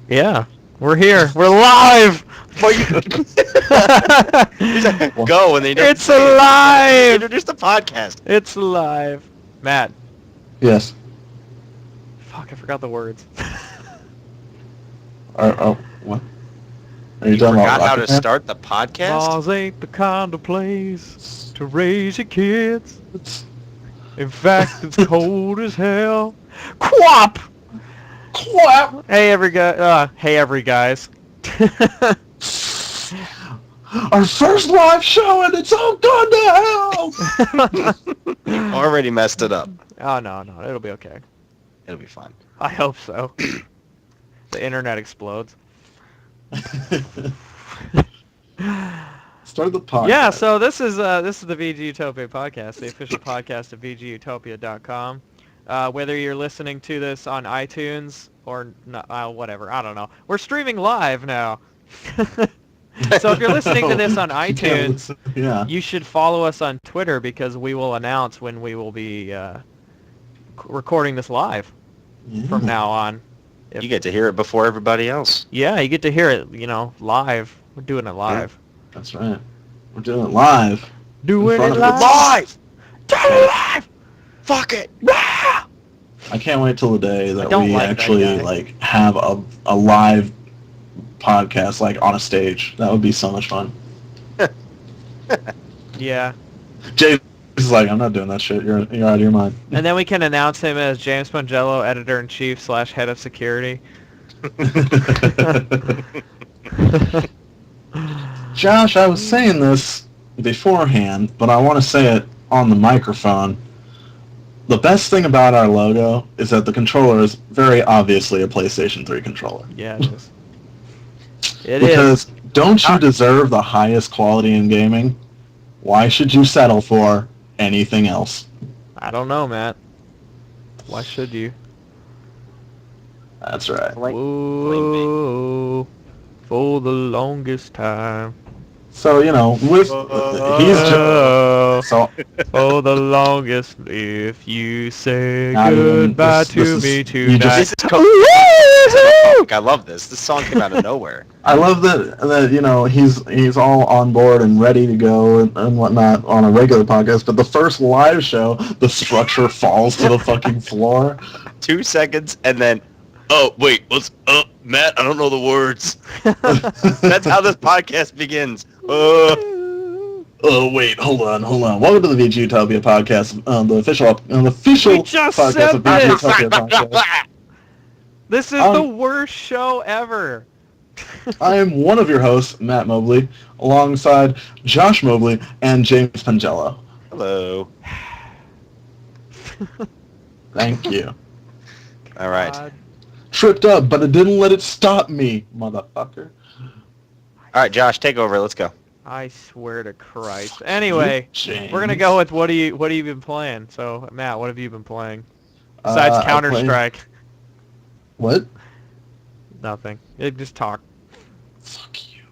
Yeah, we're here. We're live. He's like, go, and they don't It's say it. alive. Introduce the podcast. It's live. Matt. Yes. Fuck, I forgot the words. What? Are you You talking forgot about how to Rocket Man? start the podcast? Laws ain't the kind of place to raise your kids. In fact, it's cold as hell. Quap! Clap! Hey, every guys. Our first live show, and it's all gone to hell! You already messed it up. Oh, no, it'll be okay. It'll be fine. I hope so. The internet explodes. Start the podcast. Yeah, so this is the VGUtopia podcast, the official podcast of VGUtopia.com. Whether you're listening to this on iTunes or not, whatever, I don't know. We're streaming live now. So if you're listening to this on iTunes, Yeah. you should follow us on Twitter because we will announce when we will be recording this live from now on. You get to hear it before everybody else. Yeah, you get to hear it, live. We're doing it live. That's right. We're doing it live. Doing front it of live. Live! Do it live! Fuck it! I can't wait till the day that don't we like that actually guy. have a live podcast on a stage. That would be so much fun. Yeah. Jay is like, I'm not doing that shit. You're out of your mind. And then we can announce him as James Pongello, editor-in-chief / head of security. Josh, I was saying this beforehand, but I want to say it on the microphone. The best thing about our logo is that the controller is very obviously a PlayStation 3 controller. Yeah, it is. Because don't you deserve the highest quality in gaming? Why should you settle for anything else? I don't know, Matt. Why should you? That's right. Whoa, for the longest time. So, with he's just so For the longest, if you say Not even- goodbye this to is- me you tonight. This is just- I love this. This song came out of nowhere. I love that he's all on board and ready to go and whatnot on a regular podcast, but the first live show, the structure falls to the fucking floor. 2 seconds, and then, oh, wait, Matt, I don't know the words. That's how this podcast begins. Oh wait, hold on. Welcome to the VGUtopia podcast, the official We just podcast said of VGUtopia podcast. This is the worst show ever. I am one of your hosts, Matt Mobley, alongside Josh Mobley and James Pongello. Hello. Thank you. All right. God. Tripped up, but it didn't let it stop me, motherfucker. All right, Josh, take over. Let's go. I swear to Christ. Anyway, James. we're gonna go with what have you been playing? So Matt, what have you been playing besides Counter-Strike? What? Nothing. Just talk. Fuck you.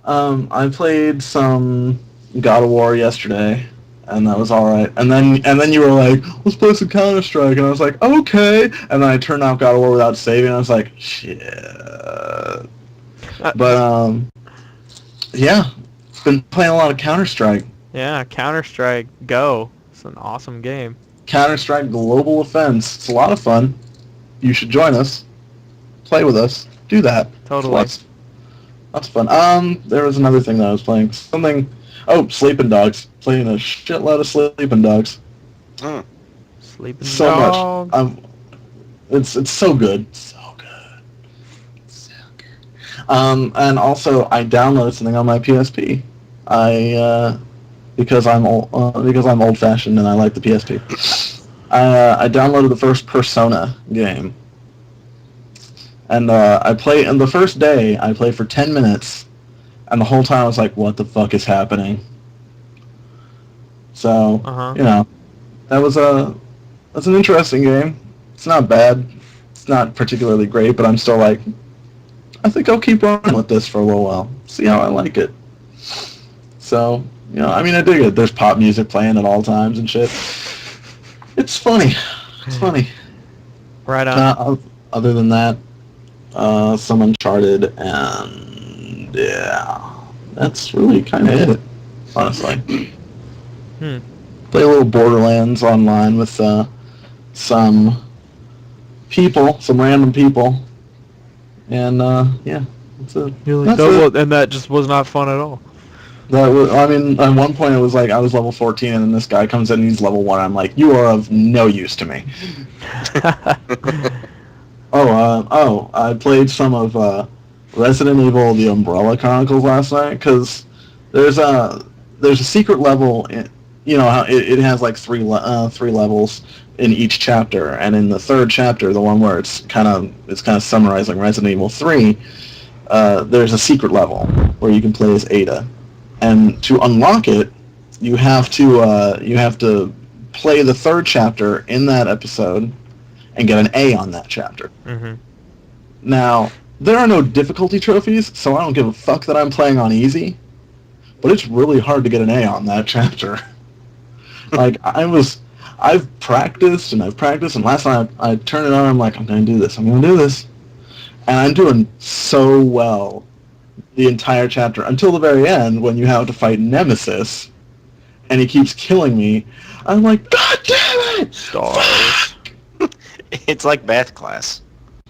I played some God of War yesterday, and that was alright. And then you were like, let's play some Counter-Strike, and I was like, okay. And then I turned off God of War without saving, and I was like, shit. But, yeah, been playing a lot of Counter-Strike. Yeah, Counter-Strike Go. It's an awesome game. Counter-Strike Global Offense. It's a lot of fun. You should join us. Play with us. Do that. Totally. Lots of fun. There was another thing that I was playing. Sleeping Dogs. Playing a shitload of Sleeping Dogs. Sleeping So Dog. much. It's so good. And also I downloaded something on my PSP. Because I'm old-fashioned and I like the PSP. I downloaded the first Persona game. And and the first day I played for 10 minutes, and the whole time I was like, what the fuck is happening? So, that's an interesting game. It's not bad. It's not particularly great, but I'm still like, I think I'll keep running with this for a little while. See how I like it. So, I dig it. There's pop music playing at all times and shit. It's funny. Right on. Other than that, some Uncharted, and yeah, that's really kind of it, honestly. Play a little Borderlands online with some people, some random people, and yeah, that's it. That's it. And that just was not fun at all. That was, I mean, at one point it was like I was level 14, and then this guy comes in and he's level 1. I'm like, you are of no use to me. I played some of Resident Evil: The Umbrella Chronicles last night because there's a secret level. You know how it has like three levels in each chapter, and in the third chapter, the one where it's kind of summarizing Resident Evil 3, there's a secret level where you can play as Ada, and to unlock it, you have to play the third chapter in that episode and get an A on that chapter. Mm-hmm. Now, there are no difficulty trophies, so I don't give a fuck that I'm playing on easy, but it's really hard to get an A on that chapter. Like, I've practiced, and last night I turned it on, I'm like, I'm going to do this, and I'm doing so well the entire chapter, until the very end, when you have to fight Nemesis, and he keeps killing me. I'm like, God damn it! Stars. It's like math class.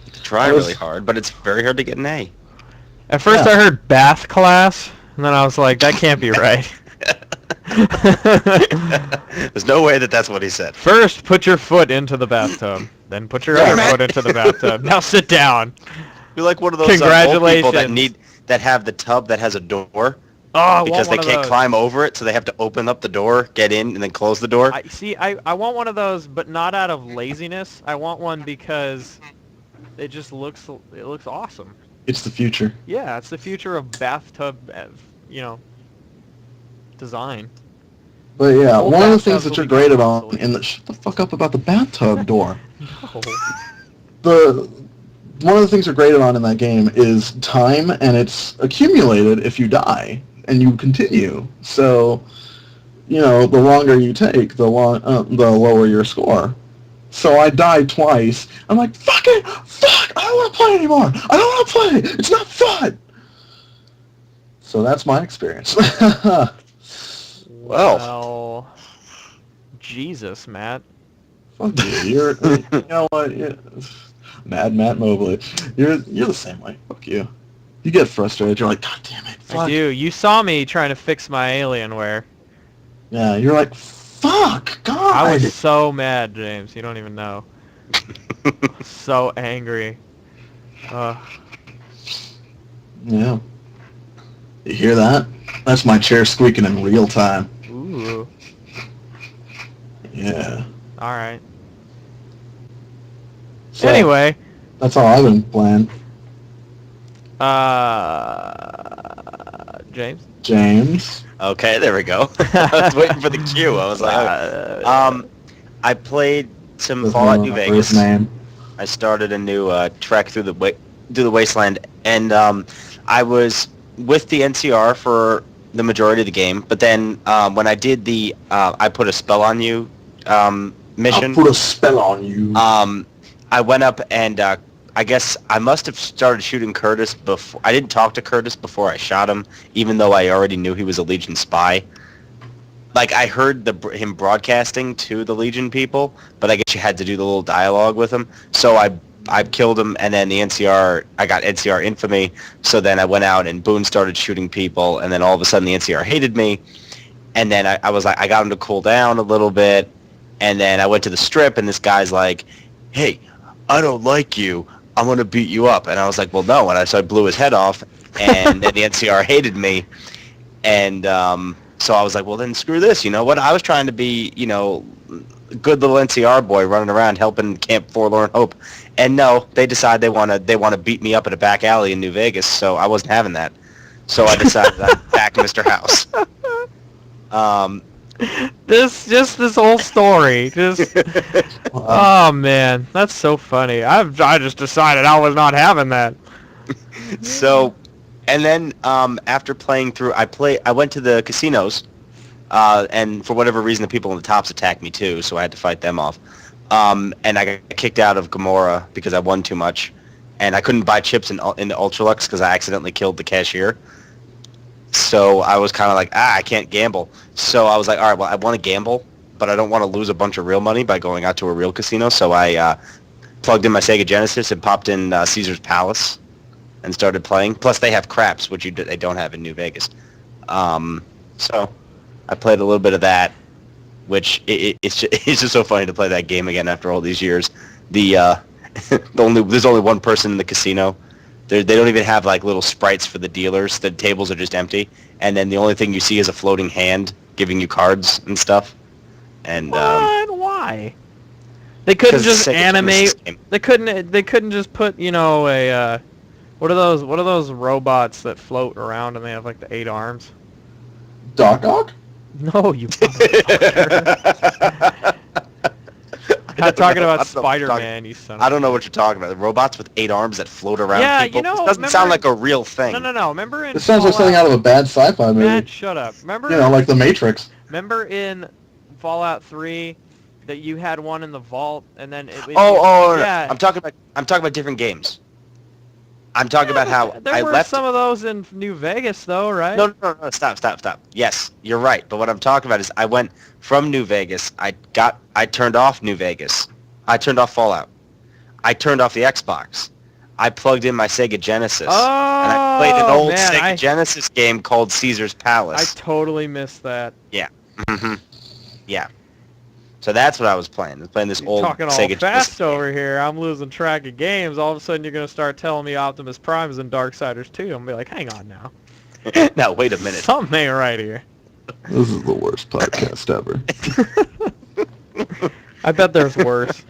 You try really hard, but it's very hard to get an A. At first I heard bath class, and then I was like, that can't be right. There's no way that's what he said. First, put your foot into the bathtub. Then put your other foot into the bathtub. Now sit down. You're like one of those old people that have the tub that has a door. Oh, because they can't climb over it, so they have to open up the door, get in, and then close the door. I want one of those, but not out of laziness. I want one because it just looks awesome. It's the future. Yeah, it's the future of bathtub, design. But yeah, Old one of the bathtubs things that will you're be great about obsolete. shut the fuck up about the bathtub door. No. One of the things you're great on in that game is time, and it's accumulated if you die, and you continue. So, the longer you take, the lower your score. So I died twice. I'm like, fuck! I don't want to play anymore. I don't want to play. It's not fun. So that's my experience. Well, Jesus, Matt. Fuck you. You know what? Mad Matt Mobley. You're the same way. Fuck you. You get frustrated. You're like, God damn it. Fuck. I do. You saw me trying to fix my Alienware. Yeah, you're like, fuck, God. I was so mad, James. You don't even know. So angry. Yeah. You hear that? That's my chair squeaking in real time. Ooh. Yeah. All right. So, anyway. That's all I've been playing. James. Okay, there we go. I was waiting for the cue. I was like, I played some Fallout New Vegas. Name. I started a new trek through the wasteland, and I was with the NCR for the majority of the game. But then when I did the I put a spell on you mission. I put a spell on you. I went up and I guess I must have started shooting Curtis before. I didn't talk to Curtis before I shot him, even though I already knew he was a Legion spy. Like, I heard him broadcasting to the Legion people, but I guess you had to do the little dialogue with him. So I killed him, and then I got NCR infamy, so then I went out and Boone started shooting people, and then all of a sudden the NCR hated me, and then I was like, I got him to cool down a little bit, and then I went to the strip, and this guy's like, hey, I don't like you. I'm going to beat you up. And I was like, well, no. And so I blew his head off, and then the NCR hated me. And so I was like, well, then screw this. You know what? I was trying to be, a good little NCR boy running around helping Camp Forlorn Hope. And no, they decide they want to beat me up in a back alley in New Vegas, so I wasn't having that. So I decided I'd back Mr. House. This whole story, oh man, that's so funny. I just decided I was not having that. So, and then after playing through, I went to the casinos, and for whatever reason, the people on the tops attacked me too, so I had to fight them off. And I got kicked out of Gamora because I won too much. and I couldn't buy chips in the Ultralux because I accidentally killed the cashier. So I was kind of like, I can't gamble. So I was like, all right, well, I want to gamble, but I don't want to lose a bunch of real money by going out to a real casino. So I plugged in my Sega Genesis and popped in Caesar's Palace and started playing. Plus, they have craps, which they don't have in New Vegas. So I played a little bit of that, which it's just so funny to play that game again after all these years. There's only one person in the casino. They don't even have like little sprites for the dealers. The tables are just empty, and then the only thing you see is a floating hand giving you cards and stuff. And What? Why? They couldn't just animate. They couldn't just put a what are those robots that float around and they have like the 8 arms? Doc? No, you motherfucker. I'm talking about Spider-Man, you son of I don't know what you're talking about. The robots with 8 arms that float around people. Yeah, This doesn't sound like a real thing. No. Remember in This sounds like something out of a bad sci-fi movie. Matt, shut up. Remember? Like The Matrix. Remember in Fallout 3 that you had one in the vault and then Yeah. Yeah. I'm talking about different games. I'm talking about how there were some of those in New Vegas though, right? No, stop. Yes, you're right. But what I'm talking about is I went from New Vegas. I turned off New Vegas. I turned off Fallout. I turned off the Xbox. I plugged in my Sega Genesis. And I played an old Sega Genesis game called Caesar's Palace. I totally missed that. Yeah. Yeah. So that's what I was playing. I was playing this old talking all Sega fast Genesis over here. I'm losing track of games. All of a sudden, you're going to start telling me Optimus Prime is in Darksiders 2. I'm going to be like, hang on now. Now, wait a minute. Something ain't right here. This is the worst podcast ever. I bet there's worse.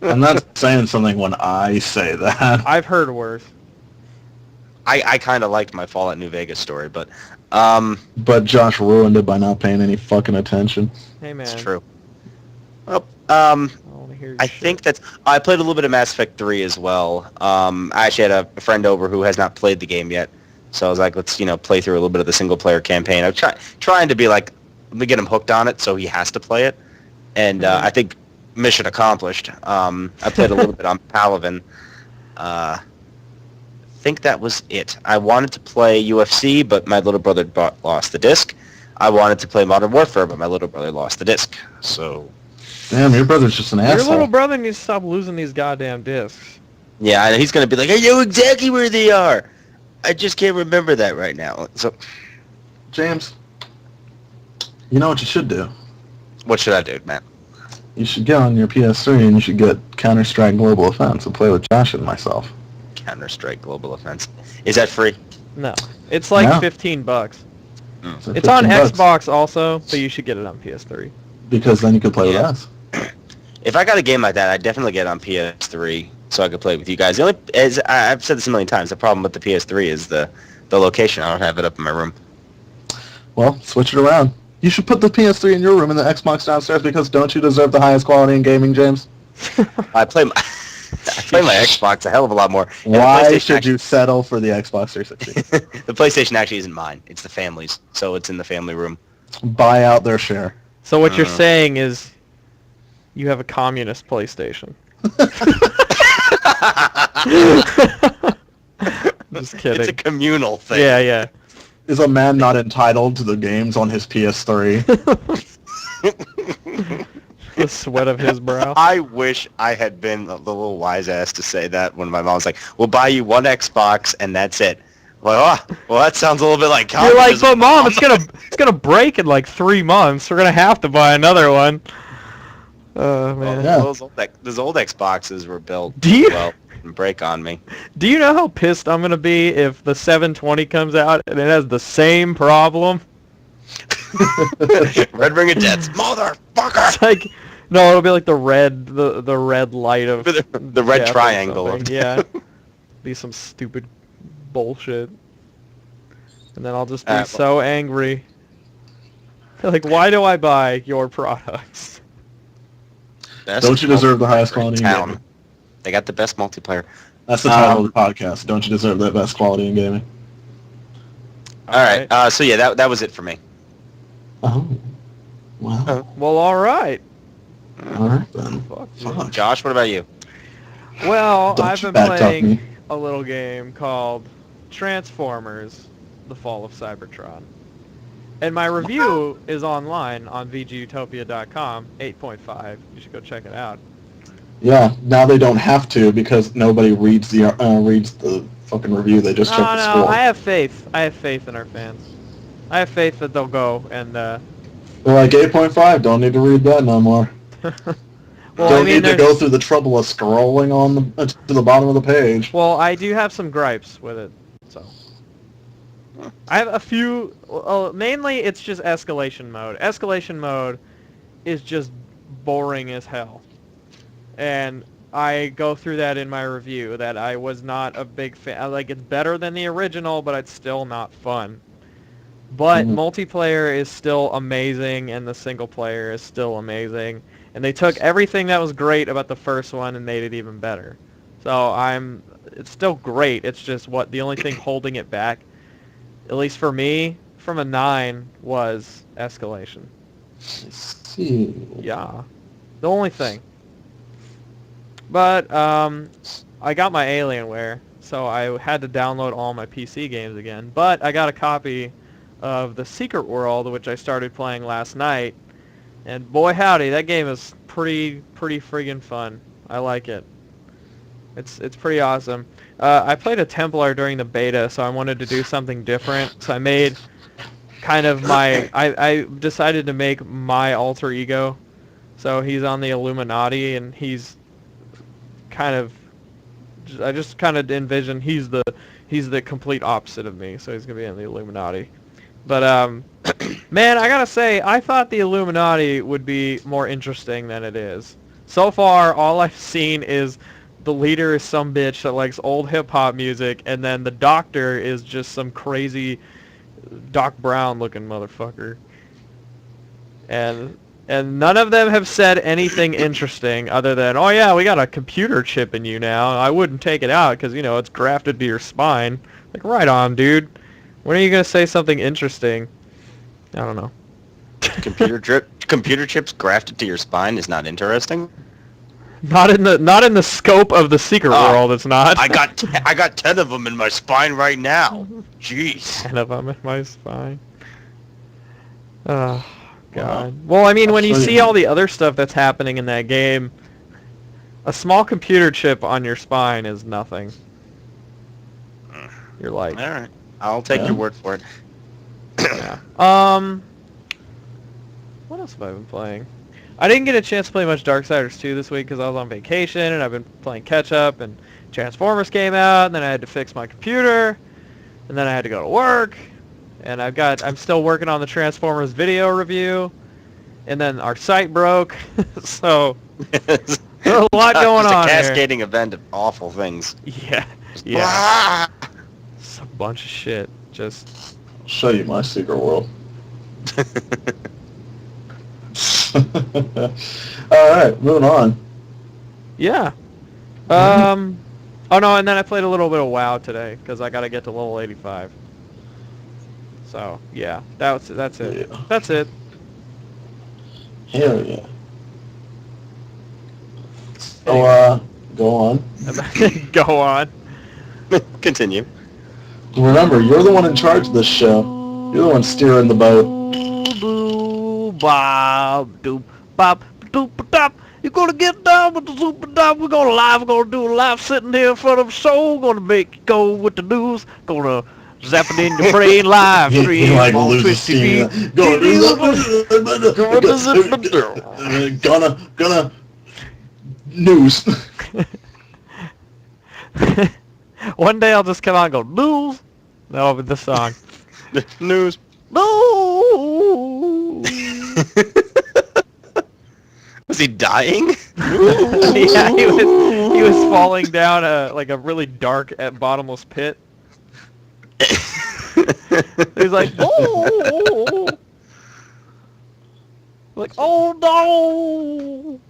I'm not saying something when I say that. I've heard worse. I kind of liked my Fallout New Vegas story, but... But Josh ruined it by not paying any fucking attention. Hey, man. It's true. Well, I want to hear your I shit. think that's... I played a little bit of Mass Effect 3 as well. I actually had a friend over who has not played the game yet. So I was like, let's, play through a little bit of the single-player campaign. I was trying to be like, let me get him hooked on it so he has to play it. And I think mission accomplished. I played a little bit on Palaven. I think that was it. I wanted to play UFC, but my little brother lost the disc. I wanted to play Modern Warfare, but my little brother lost the disc. So... Damn, your brother's just an asshole. Your little brother needs to stop losing these goddamn discs. Yeah, and he's going to be like, I know exactly where they are. I just can't remember that right now. So, James, you know what you should do? what should I do, Matt? You should get on your PS3 and you should get Counter-Strike Global Offense and play with Josh and myself. Counter-Strike Global Offense. Is that free? No. It's like No. $15. So It's on 15 bucks. Xbox also, but you should get it on PS3. Because then you could play with Yeah. us. If I got a game like that, I'd definitely get it on PS3 so I could play with you guys. The only, I've said this a million times, the problem with the PS3 is the location. I don't have it up in my room. Well, switch it around. You should put the PS3 in your room and the Xbox downstairs because don't you deserve the highest quality in gaming, James? I play my Xbox a hell of a lot more. And the Why PlayStation should you settle for the Xbox 360? the PlayStation actually isn't mine. It's the family's, so it's in the family room. Buy out their share. So what you're saying is you have a communist PlayStation. Just kidding. It's a communal thing. Yeah. Is a man not entitled to the games on his PS3? The sweat of his brow. I wish I had been a little wise ass to say that when my mom was like, we'll buy you one Xbox and that's it. Well, that sounds a little bit like You're like, communism. but mom, it's gonna break in like 3 months. We're gonna have to buy another one. Oh man. Yeah. Those old Xboxes were built Do you- well and break on me. Do you know how pissed I'm gonna be if the 720 comes out and it has the same problem? Red Ring of Death, motherfucker! It's like, no, it'll be like the red light of The red death or triangle. something. Yeah, be some stupid bullshit, and then I'll just be so angry. Like, why do I buy your products? Best Don't you deserve the highest multiplayer in quality in town. gaming? They got the best multiplayer. That's the title of the podcast. Don't you deserve that best quality in gaming? All right. So yeah, that was it for me. Oh. Well, Well, all right. all right then. Fuck. Fuck. Josh, what about you? Well, Don't I've you been backtalk playing me. a little game called Transformers: The Fall of Cybertron. And my review is online on VGUtopia.com, 8.5. You should go check it out. Yeah, now they don't have to because nobody reads the fucking review. They just check the score. I have faith. I have faith in our fans. I have faith that they'll go and... They're like 8.5. Don't need to read that no more. Well, don't need to go through the trouble of scrolling on to the bottom of the page. Well, I do have some gripes with it, so... I have a few... mainly, it's just escalation mode. Escalation mode is just boring as hell. And I go through that in my review, that I was not a big fan. Like, it's better than the original, but it's still not fun. But multiplayer is still amazing, and the single player is still amazing. And they took everything that was great about the first one and made it even better. So it's still great. It's just the only thing holding it back, at least for me, from a 9, was escalation. I see. Yeah. The only thing. But I got my Alienware, so I had to download all my PC games again. But I got a copy of The Secret World, which I started playing last night. And boy howdy, that game is pretty friggin' fun. I like it. It's pretty awesome. I played a Templar during the beta, so I wanted to do something different. So I made kind of I decided to make my alter ego. So he's on the Illuminati, and he's kind of... I just kind of envision he's the complete opposite of me, so he's going to be in the Illuminati. But, man, I gotta say, I thought the Illuminati would be more interesting than it is. So far, all I've seen is the leader is some bitch that likes old hip-hop music, and then the doctor is just some crazy Doc Brown-looking motherfucker. And none of them have said anything interesting other than, oh yeah, we got a computer chip in you now. I wouldn't take it out because, it's grafted to your spine. Like, right on, dude. When are you going to say something interesting? I don't know. Computer chips grafted to your spine is not interesting? Not in the scope of the Secret World, it's not. I got 10 of them in my spine right now. Jeez. 10 of them in my spine. Oh, God. Well, I mean, when you see all the other stuff that's happening in that game, a small computer chip on your spine is nothing. You're like... All right. I'll take your word for it. Yeah. What else have I been playing? I didn't get a chance to play much Darksiders 2 this week because I was on vacation, and I've been playing catch-up, and Transformers came out, and then I had to fix my computer, and then I had to go to work, and I'm still working on the Transformers video review, and then our site broke, so there's a lot going on It's a cascading event of awful things. Yeah. Yeah. It's a bunch of shit. Just... I'll show you my Secret World. Alright, moving on. Yeah. Oh no, and then I played a little bit of WoW today, because I gotta get to level 85. So, yeah. That's it. Yeah. That's it. Hell yeah. So, go on. Go on. Continue. Remember, you're the one in charge of this show. You're the one steering the boat. You're gonna get down with the super dop. We're gonna do a live sitting here in front of the show. Gonna make you go with the news. Gonna zap it in your brain live stream. He like loses steam. Gonna news. One day I'll just come out and go, news. That'll be the song. News. News. Was he dying? Yeah, he was falling down a really dark, bottomless pit. He's like, oh, like, oh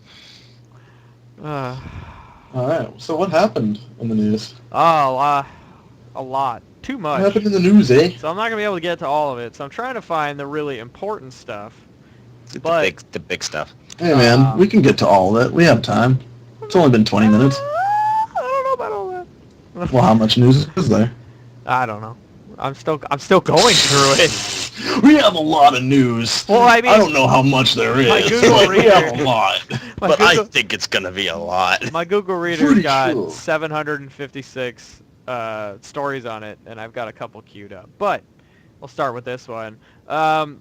no. All right. So what happened in the news? Oh, a lot. Too much. What happened in the news, eh? So I'm not gonna be able to get to all of it. So I'm trying to find the really important stuff. The big stuff. Hey man, we can get to all of it. We have time. It's only been 20 minutes. I don't know about all that. Well, how much news is there? I don't know. I'm still going through it. We have a lot of news. Well, I mean, I don't know how much there is. my Google but we have Reader- a lot. My But I Google, think it's gonna be a lot. my Google Reader's Pretty got sure. 756 stories on it, and I've got a couple queued up. But we'll start with this one.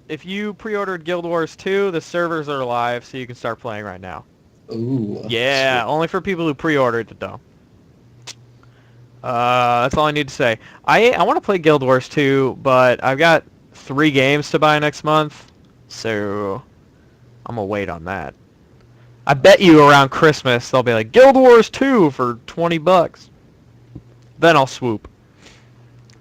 If you pre-ordered Guild Wars 2, the servers are live, so you can start playing right now. Ooh. Yeah, only for people who pre-ordered it, though. That's all I need to say. I want to play Guild Wars 2, but I've got 3 games to buy next month, so I'm gonna wait on that. I bet you around Christmas they'll be like Guild Wars 2 for $20. Then I'll swoop,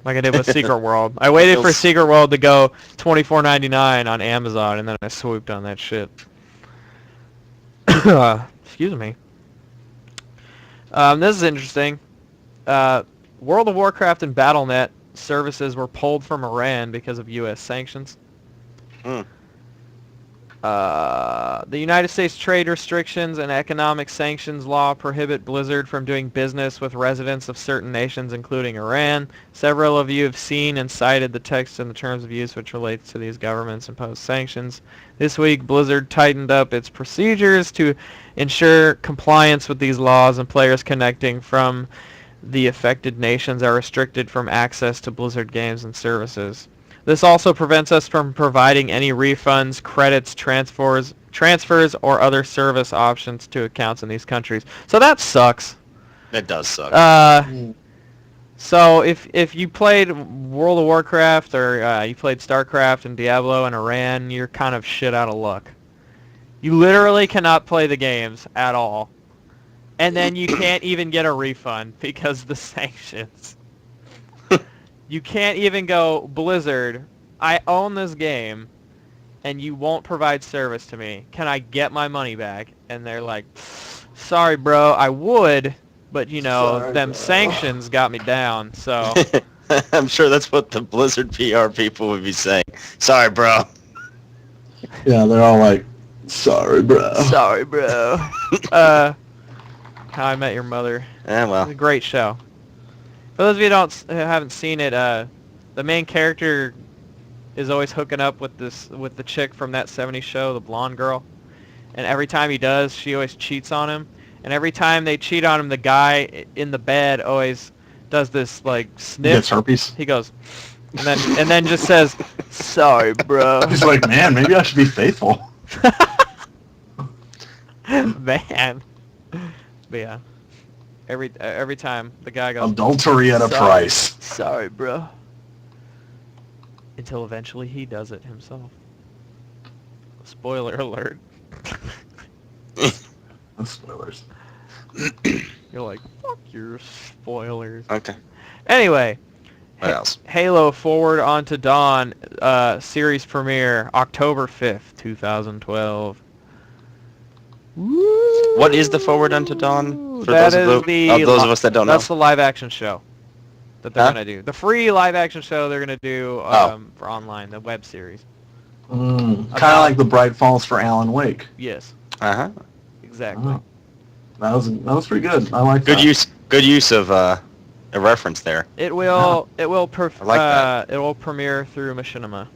like I did with Secret World. I waited for Secret World to go $24.99 on Amazon, and then I swooped on that shit. Excuse me. This is interesting. World of Warcraft and Battle.net services were pulled from Iran because of U.S. sanctions. The United States trade restrictions and economic sanctions law prohibit Blizzard from doing business with residents of certain nations, including Iran. Several of you have seen and cited the text and the terms of use which relates to these governments imposed sanctions. This week, Blizzard tightened up its procedures to ensure compliance with these laws, and players connecting from the affected nations are restricted from access to Blizzard games and services. This also prevents us from providing any refunds, credits, transfers, or other service options to accounts in these countries. So that sucks. It does suck. So if you played World of Warcraft or you played StarCraft and Diablo in Iran, you're kind of shit out of luck. You literally cannot play the games at all. And then you can't even get a refund because of the sanctions. You can't even go, Blizzard, I own this game, and you won't provide service to me. Can I get my money back? And they're like, sorry, bro, I would, but, you know, Sorry, them bro. sanctions got me down, so... I'm sure that's what the Blizzard PR people would be saying. Sorry, bro. Yeah, they're all like, sorry, bro. Sorry, bro. How I Met Your Mother. Yeah, well. It's a great show. For those of you who haven't seen it, the main character is always hooking up with the chick from that 70s show, the blonde girl. And every time he does, she always cheats on him. And every time they cheat on him, the guy in the bed always does this like sniff. Gets herpes. He goes, and then just says, "Sorry, bro." He's like, man, maybe I should be faithful. Man. But yeah. Every time the guy goes, Adultery at a "Sorry. price. Sorry, bro." Until eventually he does it himself. Spoiler alert. No spoilers. You're like, fuck your spoilers. Okay. Anyway. What else? Halo Forward Onto Dawn series premiere October 5th, 2012. Woo! What is the Forward Unto Dawn? That those is of us that don't know. That's the live action show that they're Huh? going to do. The free live action show they're going to do for online, the web series. Kind of like the Bright Falls for Alan Wake. Yes, Uh-huh. exactly. Oh. That was pretty good. I like that. Good use of a reference there. It will I like that. it will premiere through Machinima.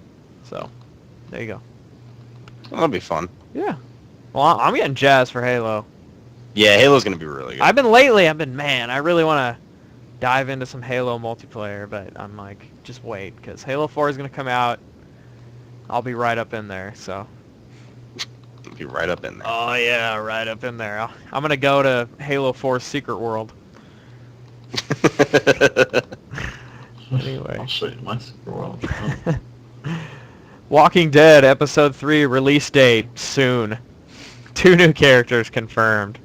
So, there you go. That'll be fun. Yeah. Well, I'm getting jazzed for Halo. Yeah, Halo's gonna be really good. I've been, man, I really want to dive into some Halo multiplayer, but I'm like, just wait, because Halo 4 is going to come out. I'll be right up in there, so. Be right up in there. Oh, yeah, right up in there. I'm going to go to Halo 4 Secret World. Anyway. I'll show you my Super World. Walking Dead Episode 3 release date soon. 2 new characters confirmed.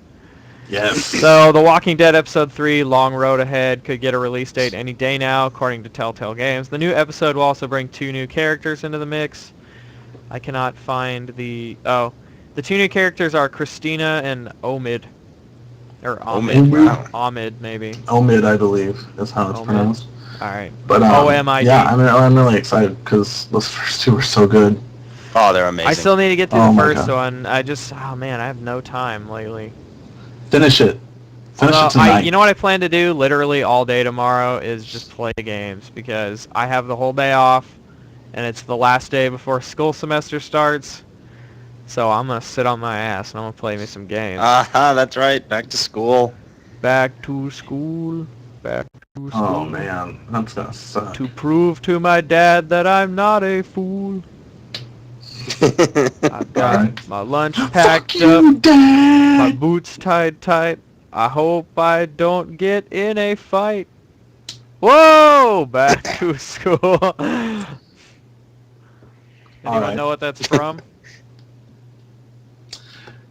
Yes. So, The Walking Dead Episode 3, Long Road Ahead, could get a release date any day now, according to Telltale Games. The new episode will also bring 2 new characters into the mix. I cannot find the... Oh. The 2 new characters are Christina and Omid. Or Omid. Omid? Omid, maybe. Omid, I believe, is how it's Omid. pronounced. Alright. But, O-M-I-D. yeah, I'm really excited because those first 2 were so good. Oh, they're amazing. I still need to get through Oh the my first God. one. I have no time lately. Finish it. Finish Although it tonight. you know what I plan to do literally all day tomorrow is just play games because I have the whole day off and it's the last day before school semester starts. So I'm going to sit on my ass and I'm going to play me some games. That's right. Back to school. Back to school. Back to school. Oh man, that's gonna suck. To prove to my dad that I'm not a fool. I've got Alright. my lunch packed Fuck you, up. Dad! My boots tied tight. I hope I don't get in a fight. Whoa! Back to school. Anyone Alright. know what that's from?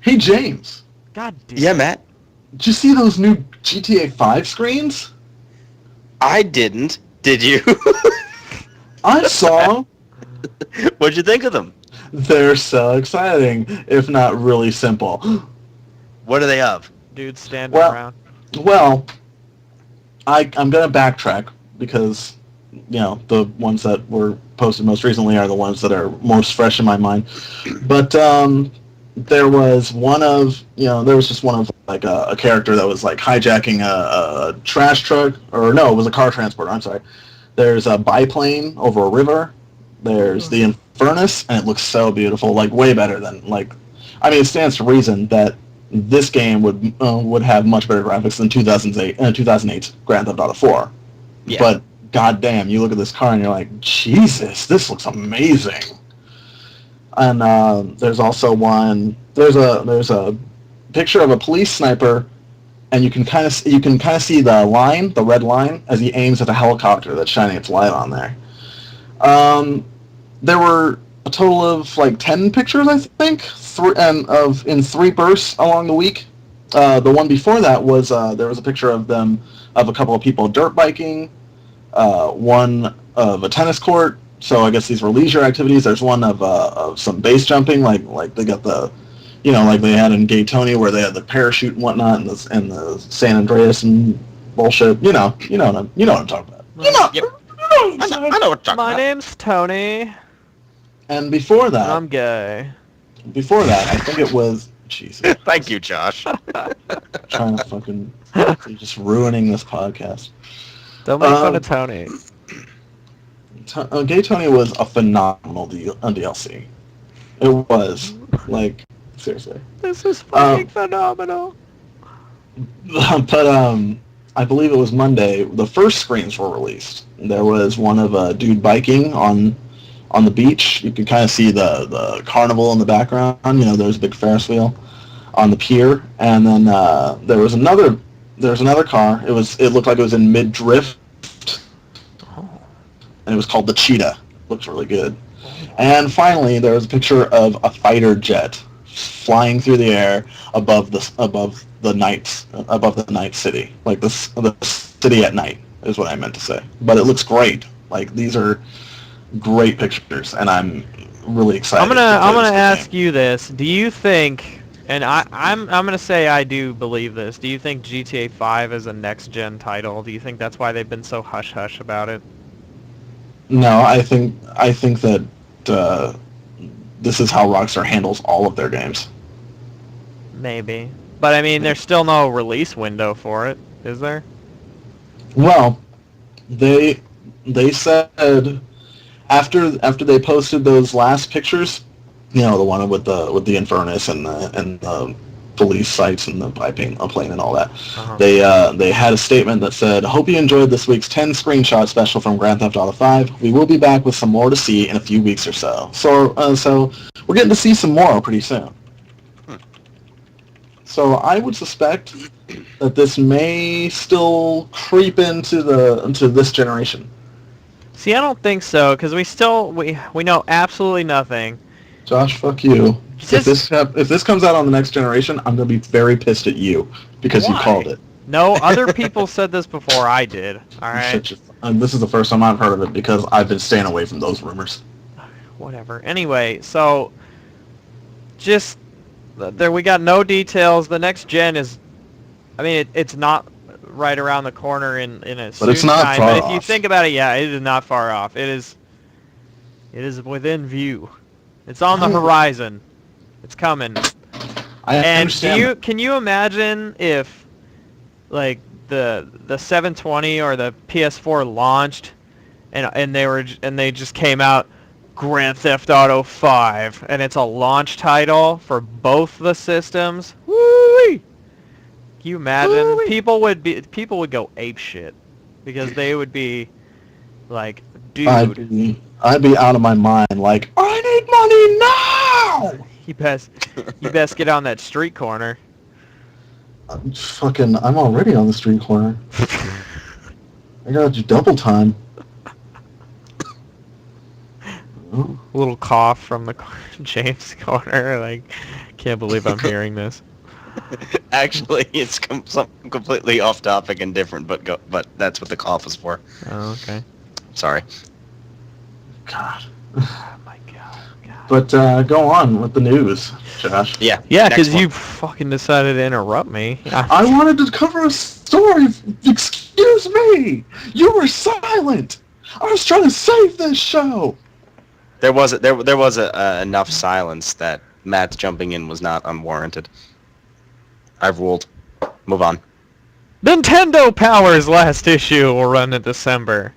Hey James, God damn. Yeah, Matt. did you see those new GTA 5 screens? I didn't. Did you? I saw. What'd you think of them? They're so exciting, if not really simple. What are they of? Dudes standing Well- around. Well, I'm gonna backtrack because the ones that were posted most recently are the ones that are most fresh in my mind. But there was just one of like a character that was like hijacking a trash truck, or no, it was a car transporter. I'm sorry. There's a biplane over a river. There's the Infernus, and it looks so beautiful, like way better than it stands to reason that this game would have much better graphics than 2008's Grand Theft Auto 4. Yeah. But goddamn, you look at this car and you're like, Jesus, this looks amazing. And there's also one. There's a picture of a police sniper, and you can kind of see the red line, as he aims at the helicopter that's shining its light on there. There were a total of like 10 pictures, I think, in 3 bursts along the week. The one before that was there was a picture of a couple of people dirt biking, one of a tennis court. So I guess these were leisure activities. There's one of some base jumping, like they got the, like they had in Gaytonia where they had the parachute and whatnot, and the San Andreas and bullshit. You know what I'm talking about. Yep. I know what you're talking My about. name's Tony. And before And that, I'm gay. I think it was Jesus. Thank you, Josh. Trying to fucking, you're just ruining this podcast. Don't make fun of Tony. Gaytonia was a phenomenal DLC. It was, like, seriously. This is fucking phenomenal. But I believe it was Monday. The first screens were released. There was one of a dude biking on the beach. You could kind of see the carnival in the background. There's a big Ferris wheel on the pier, and then there was another car. It looked like it was in mid drift, and it was called the Cheetah. Looks really good. And finally, there was a picture of a fighter jet flying through the air above the night city, like the city at night is what I meant to say. But it looks great. Like, these are great pictures, and I'm really excited. I'm gonna ask you this. Do you think, and I'm gonna say I do believe this. Do you think GTA 5 is a next gen title? Do you think that's why they've been so hush hush about it? No, I think that this is how Rockstar handles all of their games. Maybe. But I mean, there's still no release window for it, is there? Well, they said after they posted those last pictures, the one with the Infernus and the police sites and the piping, a plane and all that. Uh-huh. They had a statement that said, "Hope you enjoyed this week's 10 screenshot special from Grand Theft Auto 5. We will be back with some more to see in a few weeks or so." So we're getting to see some more pretty soon. So I would suspect that this may still creep into this generation. See, I don't think so, because we know absolutely nothing. Josh, fuck you. If this comes out on the next generation, I'm gonna be very pissed at you because you Why? called it. No, other people said this before I did. All right. This is the first time I've heard of it because I've been staying away from those rumors. Whatever. Anyway, so just there we got no details. The next gen is, I mean, it's not right around the corner in a But it's soon not time. far But if you off. think about it, yeah, it is not far off. It is within view. It's on the horizon. It's coming. I And understand. can you imagine if like the 720 or the PS4 launched, and they just came out Grand Theft Auto 5, and it's a launch title for both the systems. Woo! Can you imagine? Woo-wee. People would go ape shit because they would be like, dude, I'd be out of my mind. Like, I need money now. you best get on that street corner. I'm already on the street corner. I gotta do double time. A little cough from the James corner. Like, can't believe I'm hearing this. Actually, it's something completely off topic and different, but that's what the cough is for. Oh, okay. Sorry. God. Oh my God. But go on with the news, Josh. Yeah. Yeah, next because one. you fucking decided to interrupt me. I wanted to cover a story. Excuse me. You were silent. I was trying to save this show. There was enough silence that Matt's jumping in was not unwarranted. I've ruled. Move on. Nintendo Power's last issue will run in December.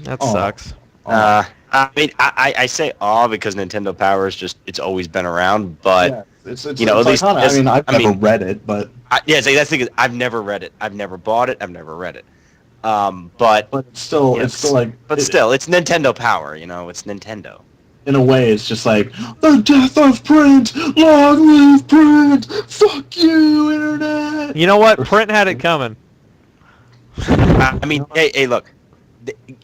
That sucks. I mean, I say because Nintendo Power is just, it's always been around, but, Yeah, it's you know, at least... iconic. I mean, I've never read it, but... that's the thing is, I've never read it. I've never bought it. I've never read it. But it's still like... Still, it's Nintendo Power, you know, it's Nintendo. In a way, it's just like, the death of print! Long live print! Fuck you, Internet! You know what? Print had it coming. I mean, hey, look.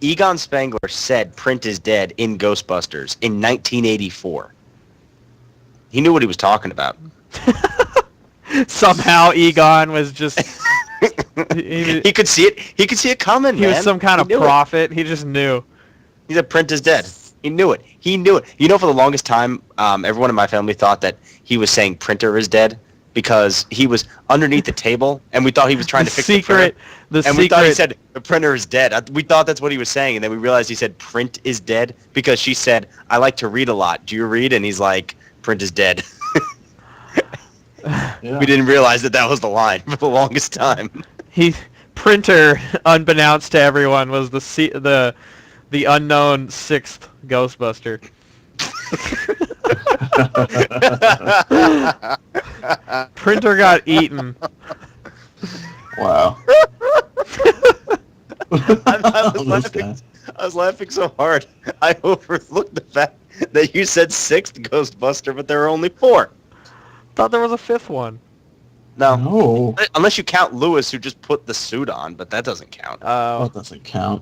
Egon Spengler said print is dead in Ghostbusters in 1984. He knew what he was talking about. Somehow Egon was just... he could see it. He could see it coming, He man. was some kind of prophet. He just knew. He said print is dead. He knew it. He knew it. You know, for the longest time, everyone in my family thought that he was saying printer is dead because he was underneath the table, and we thought he was trying to fix the printer. We thought he said the printer is dead. We thought that's what he was saying, and then we realized he said print is dead because she said, I like to read a lot. Do you read? And he's like, print is dead. Yeah. We didn't realize that was the line for the longest time. Printer, unbeknownst to everyone, was the unknown sixth Ghostbuster. Printer got eaten. Wow. I was laughing so hard, I overlooked the fact that you said sixth Ghostbuster, but there were only 4. Thought there was a 5th one. No. Unless you count Lewis, who just put the suit on, but that doesn't count. That doesn't count.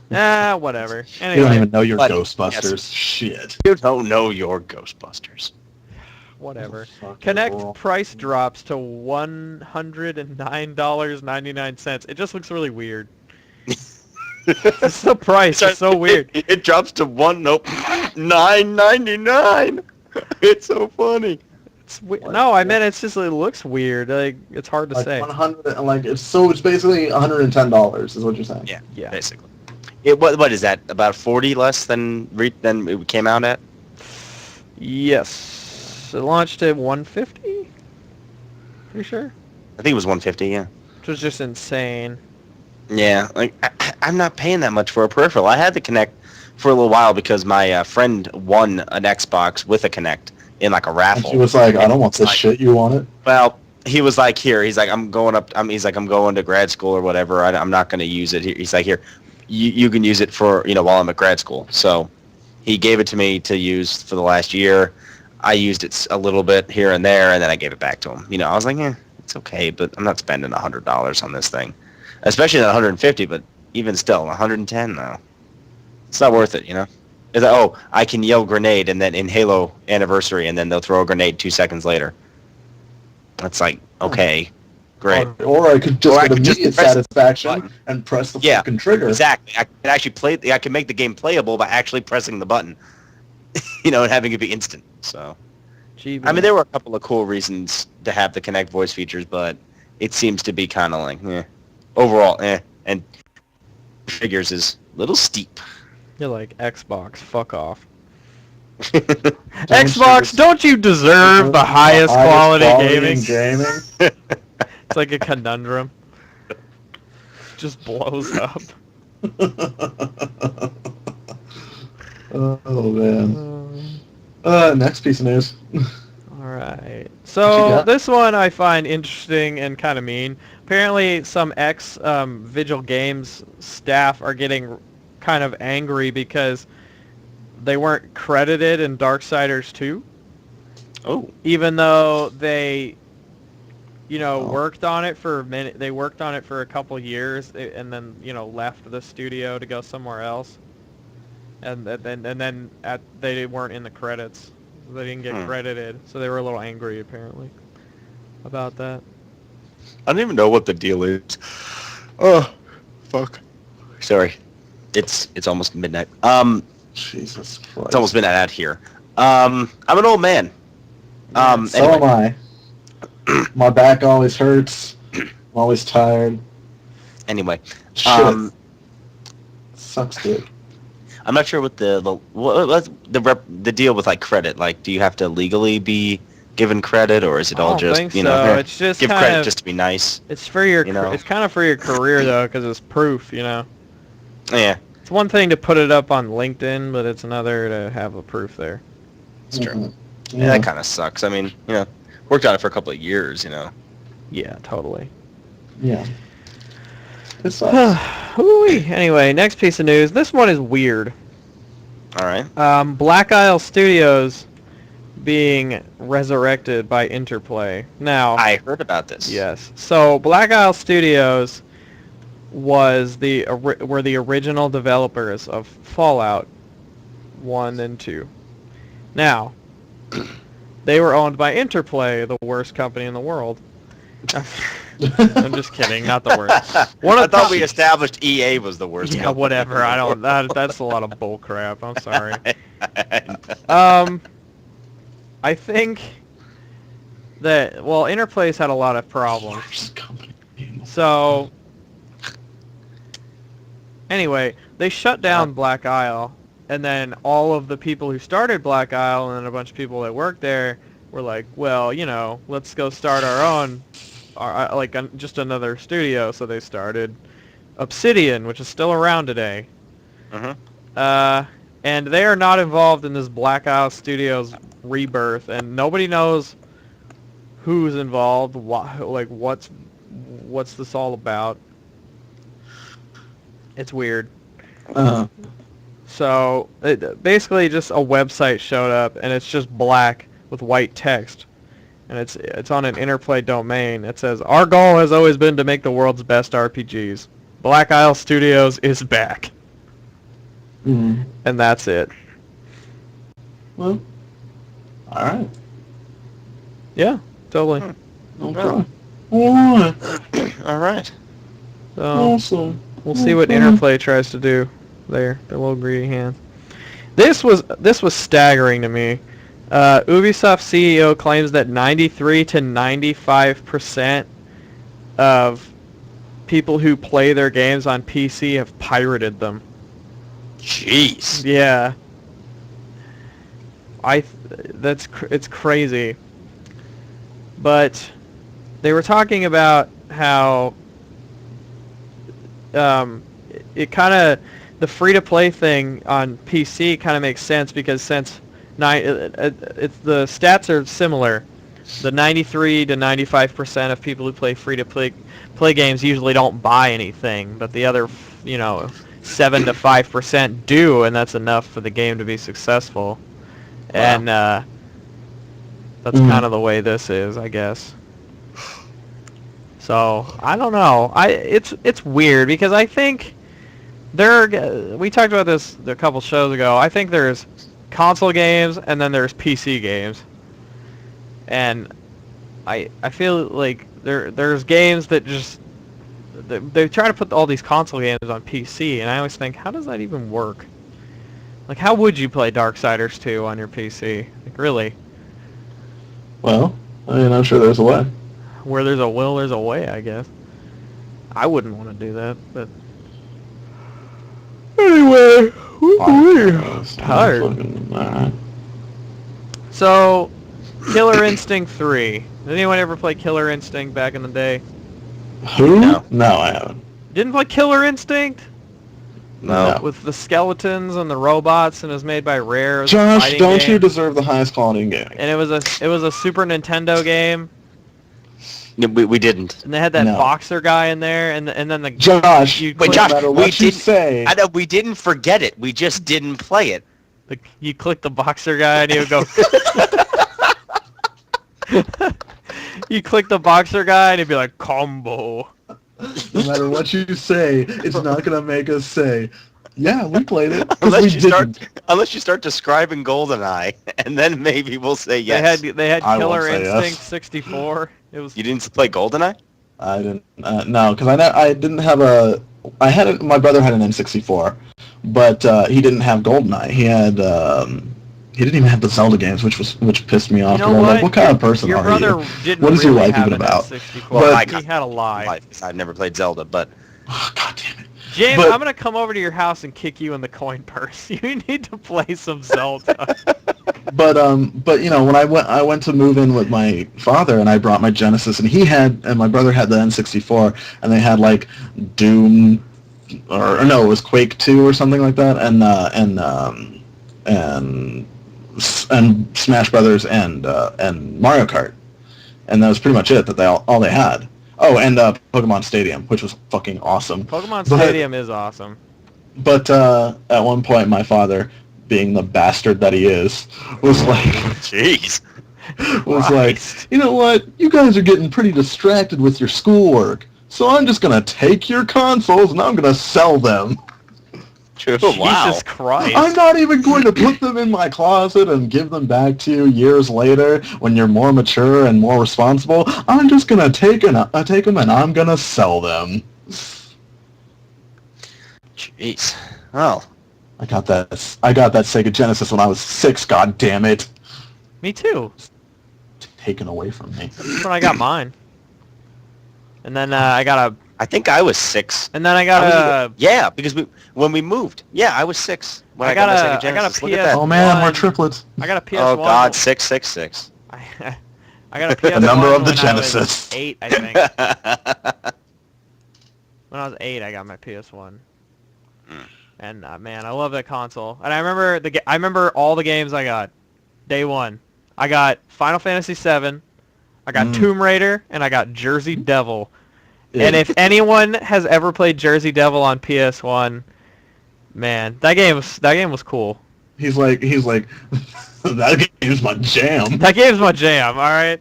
Whatever. You don't even know your But- Ghostbusters. yes. Shit. You don't know your Ghostbusters. Whatever. Fuck Connect it, price drops to $109.99. It just looks really weird. It's the price. It's so weird. It drops to $9.99. It's so funny. No, I meant it's just it looks weird. Like it's hard to Like say. 100, like it's basically $110 is what you're saying. Yeah. Basically. What is that? About 40 less than it came out at? Yes. It launched at 150. Pretty sure. I think it was 150. Yeah. Which was just insane. Yeah, like I'm not paying that much for a peripheral. I had the Kinect for a little while because my friend won an Xbox with a Kinect in like a raffle. And she was like, I don't want this shit. You want it? Well, he was like, here. He's like, I'm going to grad school or whatever. I'm not going to use it. He's like, here, you can use it for while I'm at grad school. So he gave it to me to use for the last year. I used it a little bit here and there, and then I gave it back to him. I was like, it's okay, but I'm not spending $100 on this thing. Especially not 150, but even still, 110 now. It's not worth it, It's like, I can yell grenade and then in Halo Anniversary, and then they'll throw a grenade 2 seconds later. It's like, okay, great. Or I could just get I could just immediate press the satisfaction button. and press the fucking trigger. Exactly. I can actually I can make the game playable by actually pressing the button, and having it be instant. So, Gee, I mean, there were a couple of cool reasons to have the Kinect voice features, but it seems to be kind of like, overall, and figures is a little steep. You're like Xbox. Fuck off. Xbox, don't you deserve the highest quality gaming? It's like a conundrum. Just blows up. Oh man. Next piece of news. Alright. What you So got? this one I find interesting and kind of mean. Apparently some Vigil Games staff are getting kind of angry because they weren't credited in Darksiders 2. Oh. Even though they, Oh. worked on it for a minute. They worked on it for a couple years and then, left the studio to go somewhere else. And then they weren't in the credits. They didn't get credited, so they were a little angry apparently about that. I don't even know what the deal is. Oh, fuck. Sorry. It's almost midnight. Jesus Christ. It's almost midnight out here. I'm an old man. So Anyway. am I. My back always hurts. I'm always tired. Anyway. Shit. Sucks, dude. I'm not sure what what's the deal with like credit. Like, do you have to legally be given credit, or is it I all don't just think so. It's just give kind credit of, just to be nice? It's for your. You know? It's kind of for your career though, because it's proof. Yeah. It's one thing to put it up on LinkedIn, but it's another to have a proof there. It's true. Mhm. Yeah, that kind of sucks. I mean, worked on it for a couple of years. Yeah, totally. Yeah. It sucks. Ooh-wee. Anyway, next piece of news. This one is weird. All right. Black Isle Studios being resurrected by Interplay. Now, I heard about this. yes. So Black Isle Studios were the original developers of Fallout 1 and 2. Now, they were owned by Interplay, the worst company in the world. I'm just kidding, not the worst. I thought we established EA was the worst. Yeah, company. whatever. I don't. That's a lot of bull crap. I'm sorry. I think that Interplay's had a lot of problems. Worst company. So anyway, they shut down Black Isle, and then all of the people who started Black Isle and then a bunch of people that worked there were like, well, let's go start our own, just another studio. So they started Obsidian, which is still around today. Mm-hmm. And they are not involved in this Black Isle Studios rebirth, and nobody knows who's involved, what's this all about. It's weird. Uh-huh. So basically just a website showed up, and it's just black with white text, and it's on an Interplay domain. It says, "Our goal has always been to make the world's best RPGs. Black Isle Studios is back." Mm-hmm. And that's it. Well, all right. Yeah, totally. Okay. All right. All right. So Awesome. we'll see what Interplay tries to do there. Their little greedy hand. This was staggering to me. Ubisoft CEO claims that 93 to 95% of people who play their games on PC have pirated them. Jeez. Yeah. It's crazy. But they were talking about how it kind of, the free-to-play thing on PC kind of makes sense because since the stats are similar, the 93 to 95% of people who play free-to-play games usually don't buy anything, but the other, 7 to 5% do, and that's enough for the game to be successful. Wow. And that's kind of the way this is, I guess. So I don't know. It's weird because I think we talked about this a couple shows ago. I think there's console games and then there's PC games, and I feel like there's games that just they try to put all these console games on PC, and I always think, how does that even work? Like, how would you play Darksiders 2 on your PC? Like, really? Well, I'm sure there's a way. Where there's a will, there's a way, I guess. I wouldn't want to do that, but anyway, tired. Alright. So, Killer Instinct 3. Did anyone ever play Killer Instinct back in the day? Who? No. No, I haven't. Didn't play Killer Instinct? No. With the skeletons and the robots, and it was made by Rare. It was a Josh, fighting don't game. you deserve the highest quality in gaming? And it was a Super Nintendo game, Yeah, we didn't. and they had that No. boxer guy in there, and then the Josh, you Wait, click, Josh, no matter we what you didn't. say, I know we didn't forget it. We just didn't play it. you click the boxer guy, and he would go. You click the boxer guy, and he'd be like combo. no matter what you say, it's not gonna make us say, "Yeah, we played it." 'cause Unless we you didn't. unless you start describing GoldenEye, and then maybe we'll say yes. They had I won't Killer say yes. Instinct 64. It was You didn't play GoldenEye? I didn't. No, because I didn't have a. I had a, my brother had an N64, but he didn't have GoldenEye. He had. He didn't even have the Zelda games, which pissed me off. You know 'cause I'm what? like, what kind of person Your are brother you? didn't What is really your life have even an about? N64. But- I He had a lie. I've never played Zelda, but Oh, God damn it! James, But- I'm gonna come over to your house and kick you in the coin purse. You need to play some Zelda. But you know, when I went to move in with my father, and I brought my Genesis, and my brother had the N64, and they had like Doom, or no, it was Quake 2 or something like that, and Smash Brothers and Mario Kart, and that was pretty much it that all they had. Oh, and Pokemon Stadium, which was fucking awesome. Pokemon But- Stadium is awesome. But at one point, my father, being the bastard that he is, was like, jeez. was like, you know what? You guys are getting pretty distracted with your schoolwork, so I'm just gonna take your consoles and I'm gonna sell them. Wow. Jesus Christ. I'm not even going to put them in my closet and give them back to you years later when you're more mature and more responsible. I'm just gonna take them and I'm gonna sell them. Jeez. Well, I got that Sega Genesis when I was 6. God damn it! Me too. Taken away from me. That's when I got mine. And then I got I think I was 6. a Because when we moved. Yeah, I was 6 when I I got my got Sega a Genesis. Look PS at that. Oh man, we're One. triplets. I got a PS1. Oh God, 666. I got a PS1 number of the when Genesis. I was 8, I think. When I was 8, I got my PS1. And man, I love that console. And I remember all the games I got. Day 1. I got Final Fantasy 7. I got Tomb Raider, and I got Jersey Devil. And if anyone has ever played Jersey Devil on PS1, man, that game was cool. He's like, that game's my jam. That game's my jam, alright?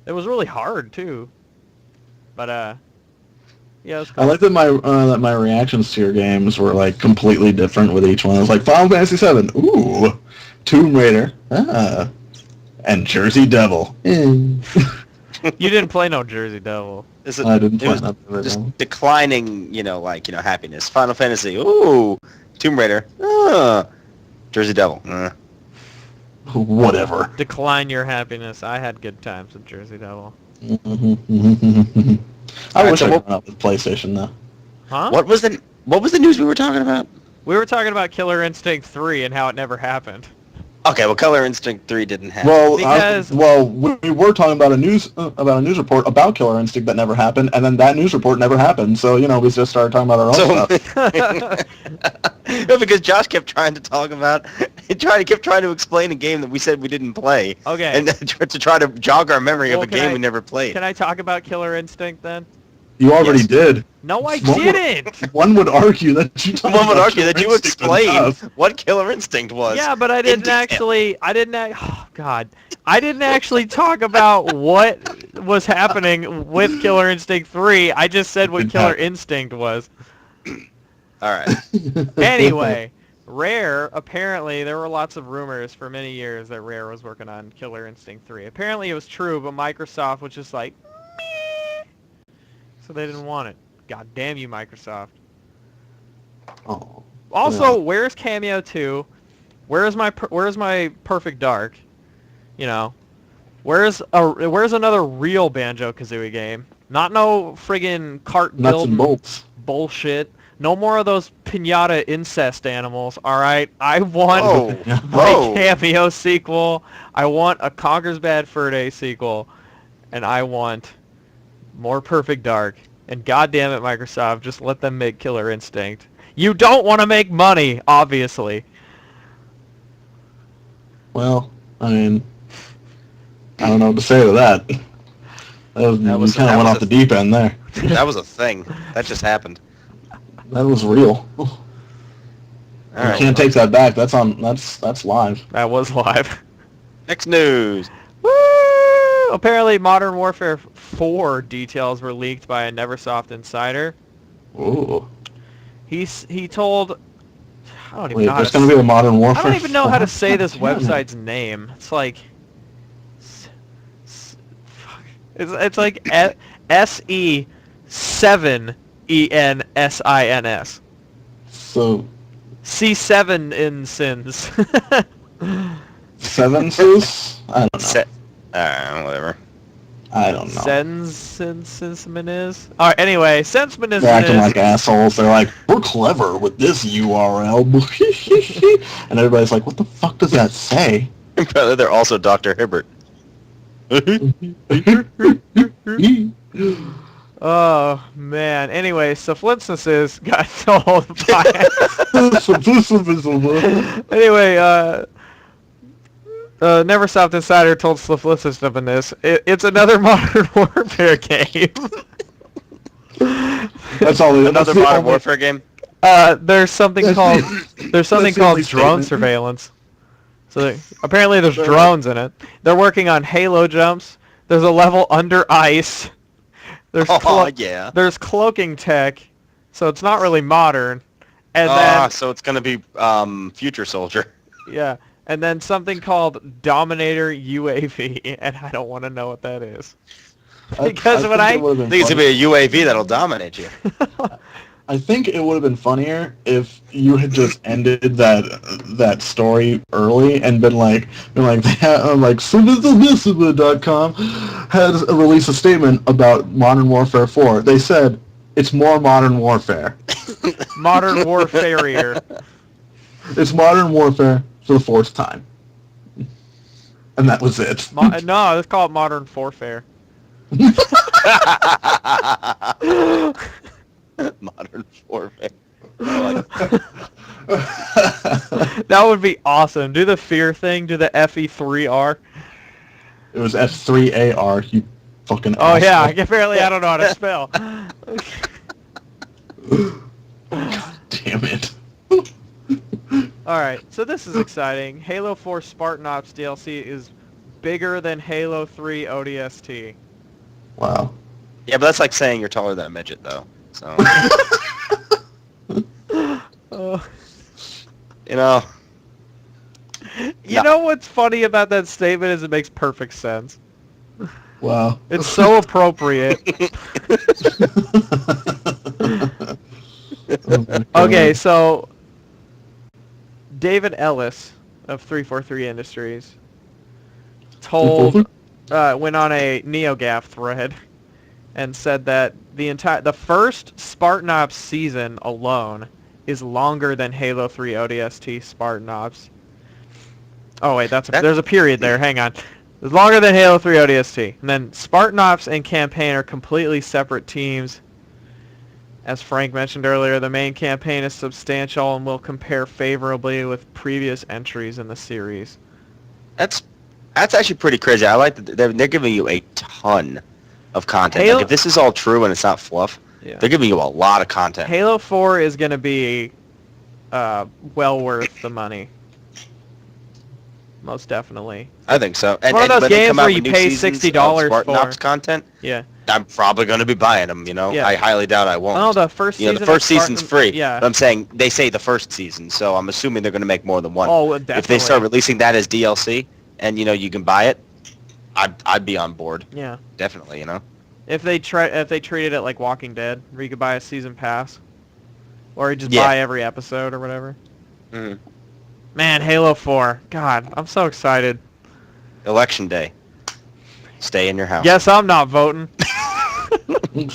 It was really hard, too. But, yeah, it was cool. I like that my reactions to your games were like completely different with each one. I was like, Final Fantasy 7, ooh, Tomb Raider, and Jersey Devil. You didn't play no Jersey Devil. I didn't It play was that. just declining, happiness. Final Fantasy, ooh, Tomb Raider, Jersey Devil. Whatever. Decline your happiness. I had good times with Jersey Devil. I Alright, wish so I what- could up with PlayStation though. Huh? What was the news we were talking about? We were talking about Killer Instinct 3 and how it never happened. Okay, well, Color Instinct 3 didn't happen. Well, we were talking about a news report about Killer Instinct that never happened, and then that news report never happened. So we just started talking about our own stuff. No, because Josh kept trying to talk about, kept trying to explain a game that we said we didn't play. Okay. And to try to jog our memory Well, of a game we never played. Can I talk about Killer Instinct then? You already Yes. did. No, I One would- didn't. One would argue that you. talked One would about argue that Killer you Instinct explained enough. what Killer Instinct was. Yeah, but I in didn't detail. actually. Oh God, I didn't actually talk about what was happening with Killer Instinct 3. I just said what Didn't Killer happen. Instinct was. All right. Anyway, Rare, apparently, there were lots of rumors for many years that Rare was working on Killer Instinct 3. Apparently it was true, but Microsoft was just like, meh. So they didn't want it. God damn you, Microsoft. Oh. Also, Yeah. where's Cameo 2? Where's my Perfect Dark? You know, where's another real Banjo-Kazooie game? Not no friggin' cart Nuts building and bolts. bullshit. No more of those pinata incest animals, alright? I want Whoa. my Whoa. Cameo sequel. I want a Conker's Bad Fur Day sequel. And I want More Perfect Dark. And goddamn it, Microsoft, just let them make Killer Instinct. You don't want to make money, obviously. Well, I mean, I don't know what to say to that. You kind of went off the deep end there. That was a thing. That just happened. That was real. You can't take that back. That's live. That was live. Next news. Woo! Apparently, Modern Warfare 4 details were leaked by a Neversoft insider. Ooh. He told... I don't even Wait, know how there's to going to be a Modern Warfare. I don't even know how to say this Damn it. website's name. It's like... It's like SE7ENSINS. So... C7 in sins. Seven sis? I don't know. Whatever. I don't know. Sensman is? Alright, anyway, Sensman is... They're acting like assholes. They're like, we're clever with this URL. And everybody's like, what the fuck does that say? Apparently they're also Dr. Hibbert. Oh, man. Anyway, so Flinstances got told by... Anyway, Neversoft Insider told Sliflicious in this, it's another Modern Warfare game. That's all. Another Modern Warfare game? There's something called drone statement. surveillance. So apparently there's drones in it. They're working on Halo jumps. There's a level under ice. There's yeah. There's cloaking tech, so it's not really modern. And then so it's gonna be Future Soldier. yeah, and then something called Dominator UAV, and I don't want to know what that is. Because when I think it's gonna be a UAV that'll dominate you. I think it would have been funnier if you had just ended that story early and been like Civil.com has released a statement about Modern Warfare 4. They said it's more Modern Warfare. Modern Warfare. It's Modern Warfare for the fourth time. And that was it. No, let's call it Modern Warfare. Modern Warfare. That would be awesome. Do the fear thing. Do the FE3R. It was F3AR, you fucking Oh asshole. yeah, apparently I don't know how to spell. God damn it. Alright, so this is exciting. Halo 4 Spartan Ops DLC is bigger than Halo 3 ODST. Wow. Yeah, but that's like saying you're taller than a midget, though. So, you know. You know what's funny about that statement is it makes perfect sense. Wow. It's so appropriate. Okay, so David Ellis of 343 Industries went on a NeoGAF thread and said that the first Spartan Ops season alone is longer than Halo 3 ODST Spartan Ops. Oh wait, there's a period there. Hang on. It's longer than Halo 3 ODST. And then Spartan Ops and campaign are completely separate teams. As Frank mentioned earlier, the main campaign is substantial and will compare favorably with previous entries in the series. That's actually pretty crazy. I like that they're giving you a ton of content. Like, if this is all true and it's not fluff, they're giving you a lot of content. Halo 4 is going to be well worth the money. Most definitely. I think so. It's one of those games where you pay $60 Spartan for. Ops content. Yeah. I'm probably going to be buying them, you know. Yeah. I highly doubt I won't. Oh, the first season. The first season's free. Yeah. But I'm saying they say the first season, so I'm assuming they're going to make more than one. Oh, definitely. If they start releasing that as DLC and you can buy it, I'd be on board. Yeah. Definitely, you know. If they treated it like Walking Dead, where you could buy a season pass, or you just buy every episode or whatever. Mm-hmm. Man, Halo 4. God, I'm so excited. Election day. Stay in your house. Guess I'm not voting. I'm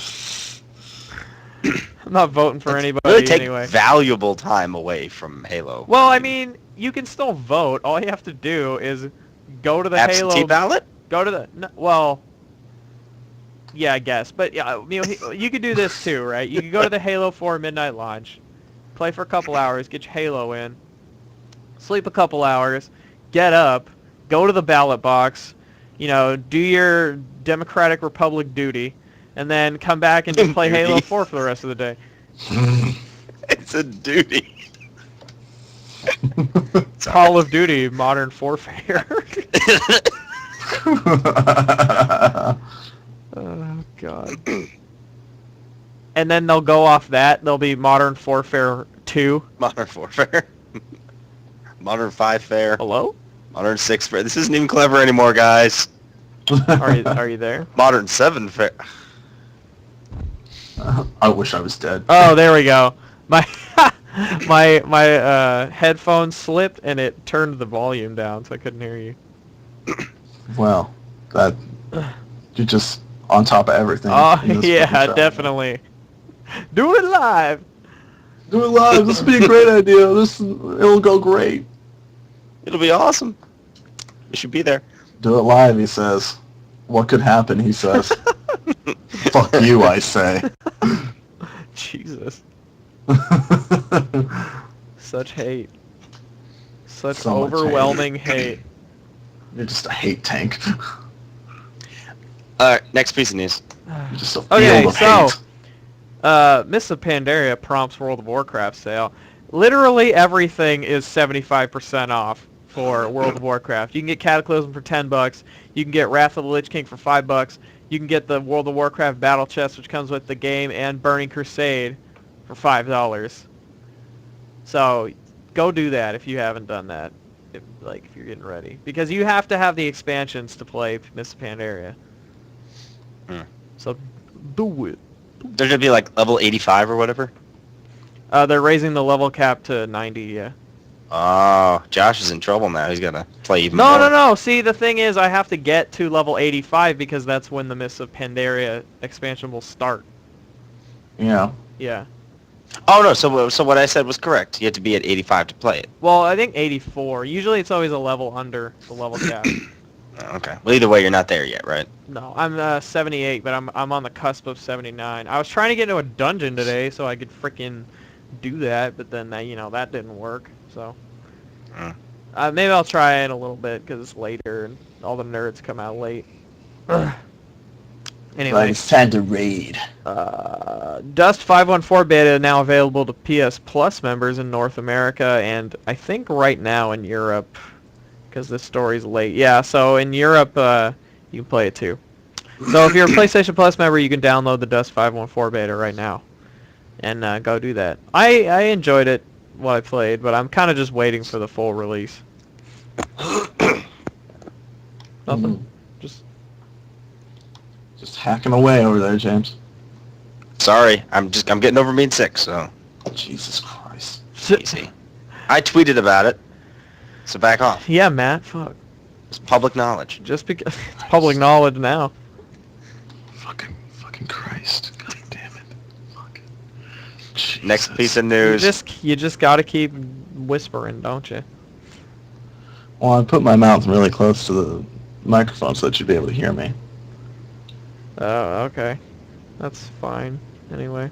not voting for anybody really take anyway. Valuable time away from Halo. Well, I mean, you can still vote. All you have to do is go to the absentee Halo ballot. Go to the well. yeah, I guess. But yeah, you could do this too, right? You could go to the Halo 4 midnight launch, play for a couple hours, get your Halo in, sleep a couple hours, get up, go to the ballot box, do your Democratic Republic duty, and then come back and just play Halo 4 for the rest of the day. It's a duty. Call of Duty Modern Warfare. Oh, God. And then they'll go off that. There'll be Modern Warfare 2. Modern Warfare. Modern 5 Fair. Hello? Modern 6 Fair. This isn't even clever anymore, guys. Are you there? Modern 7 Fair. I wish I was dead. Oh, there we go. My my headphones slipped and it turned the volume down, so I couldn't hear you. Well, that you're just on top of everything. Oh in this yeah, fucking show. definitely. Do it live. Do it live. This would be a great idea. It'll go great. It'll be awesome. You should be there. Do it live, he says. What could happen, he says. Fuck you, I say. Jesus. Such hate. Such So much overwhelming hate. You're just a hate tank. All right, next piece of news. You're just a Okay, field of so hate. Mists of Pandaria prompts World of Warcraft sale. Literally everything is 75% off for World of Warcraft. You can get Cataclysm for $10. You can get Wrath of the Lich King for $5. You can get the World of Warcraft Battle Chest, which comes with the game, and Burning Crusade for $5. So go do that if you haven't done that. If you're getting ready, because you have to have the expansions to play Mists of Pandaria. So do it. They're gonna be like level 85 or whatever. They're raising the level cap to 90. Yeah. Oh, Josh is in trouble now. He's gonna play even No, more. no. See, the thing is, I have to get to level 85 because that's when the Mists of Pandaria expansion will start. Yeah. Yeah. Oh no, so what I said was correct. You have to be at 85 to play it. Well, I think 84. Usually it's always a level under the level cap. Okay. Well, either way, you're not there yet, right? No, I'm 78, but I'm on the cusp of 79. I was trying to get into a dungeon today so I could frickin' do that, but then that didn't work. So maybe I'll try it a little bit because it's later and all the nerds come out late. Anyway, But it's time to raid. Dust 514 beta now available to PS Plus members in North America and I think right now in Europe because this story's late. Yeah, so in Europe you can play it too. So if you're a PlayStation Plus member, you can download the Dust 514 beta right now and go do that. I enjoyed it while I played, but I'm kind of just waiting for the full release. Nothing. Just hacking away over there, James. Sorry, I'm getting over being sick, so Jesus Christ. easy. I tweeted about it, so back off. Yeah, Matt. Fuck. It's public knowledge. Just because it's public knowledge now. Fucking Christ. God damn it. Fucking Jesus. Next piece of news. You just gotta keep whispering, don't you? Well, I put my mouth really close to the microphone so that you'd be able to hear me. Oh, okay. That's fine. Anyway.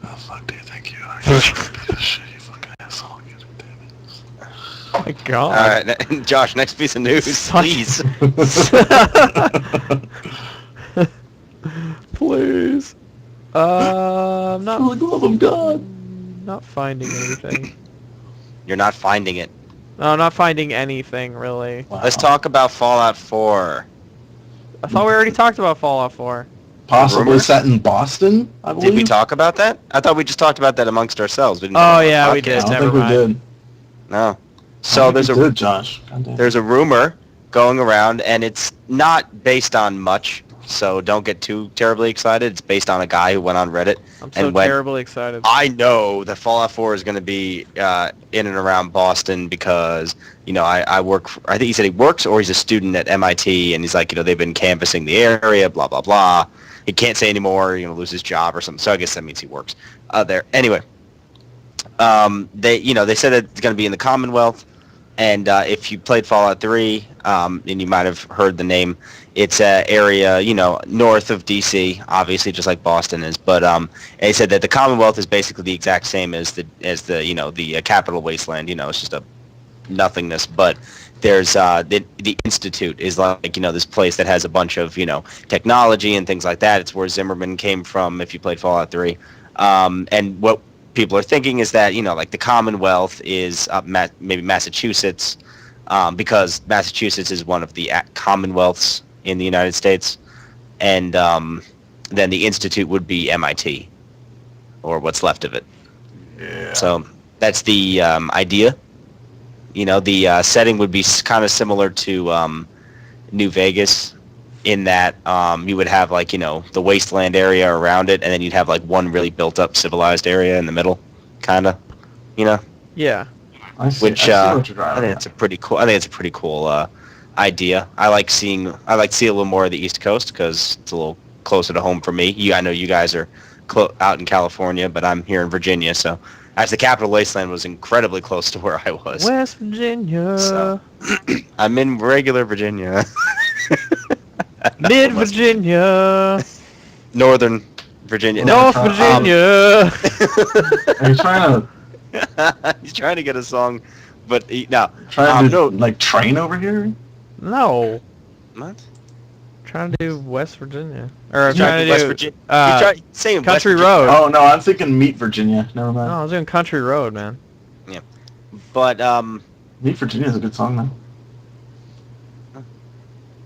Oh, fuck, dude, thank you. I can't do this shit, you fucking asshole. God damn it. Oh my God. All right, Josh. Next piece of news, please. Please. I'm not. For the love of God. Not finding anything. You're not finding it. No, I'm not finding anything really. Wow. Let's talk about Fallout 4. I thought we already talked about Fallout 4. Possibly Rumors? set in Boston, I believe. Did we talk about that? I thought we just talked about that amongst ourselves. We didn't Oh, talk about yeah, we podcast. did. I don't Never think we mind. did. No. So there's a Good, Josh. God damn. there's a rumor going around, and it's not based on much, so don't get too terribly excited. It's based on a guy who went on Reddit I'm so and went, terribly excited. I know that Fallout 4 is going to be in and around Boston because, I work, I think he said he works or he's a student at MIT, and he's like, they've been canvassing the area, blah, blah, blah. He can't say anymore, lose his job or something, so I guess that means he works there. Anyway, they said that it's going to be in the Commonwealth. And if you played Fallout 3, and you might have heard the name, it's an area, north of DC, obviously, just like Boston is. But they said that the Commonwealth is basically the exact same as the Capital Wasteland. It's just a nothingness. But there's the Institute is like this place that has a bunch of technology and things like that. It's where Zimmerman came from. If you played Fallout 3, and what people are thinking is that like the Commonwealth is up maybe Massachusetts, because Massachusetts is one of the commonwealths in the United States, and then the Institute would be MIT, or what's left of it. Yeah. So that's the idea. The setting would be kind of similar to New Vegas, in that you would have the wasteland area around it, and then you'd have one really built up civilized area in the middle, kind of, Yeah. I see which what you're I driving think at. it's a pretty cool. I think it's a pretty cool idea. I like to see a little more of the East Coast because it's a little closer to home for me. I know you guys are out in California, but I'm here in Virginia, so actually, the Capital Wasteland was incredibly close to where I was. West Virginia. So, I'm in regular Virginia. Mid Virginia. Northern Virginia. North Um, Virginia. Are you trying to He's trying to get a song, but train over here? No. What? Trying to do West Virginia. Or I'm You're trying to West do Virginia. Saying West Country Virginia. Road. Oh no, I'm thinking Meat Virginia. Never mind. No, I was doing Country Road, man. But Meat Virginia is a good song, though.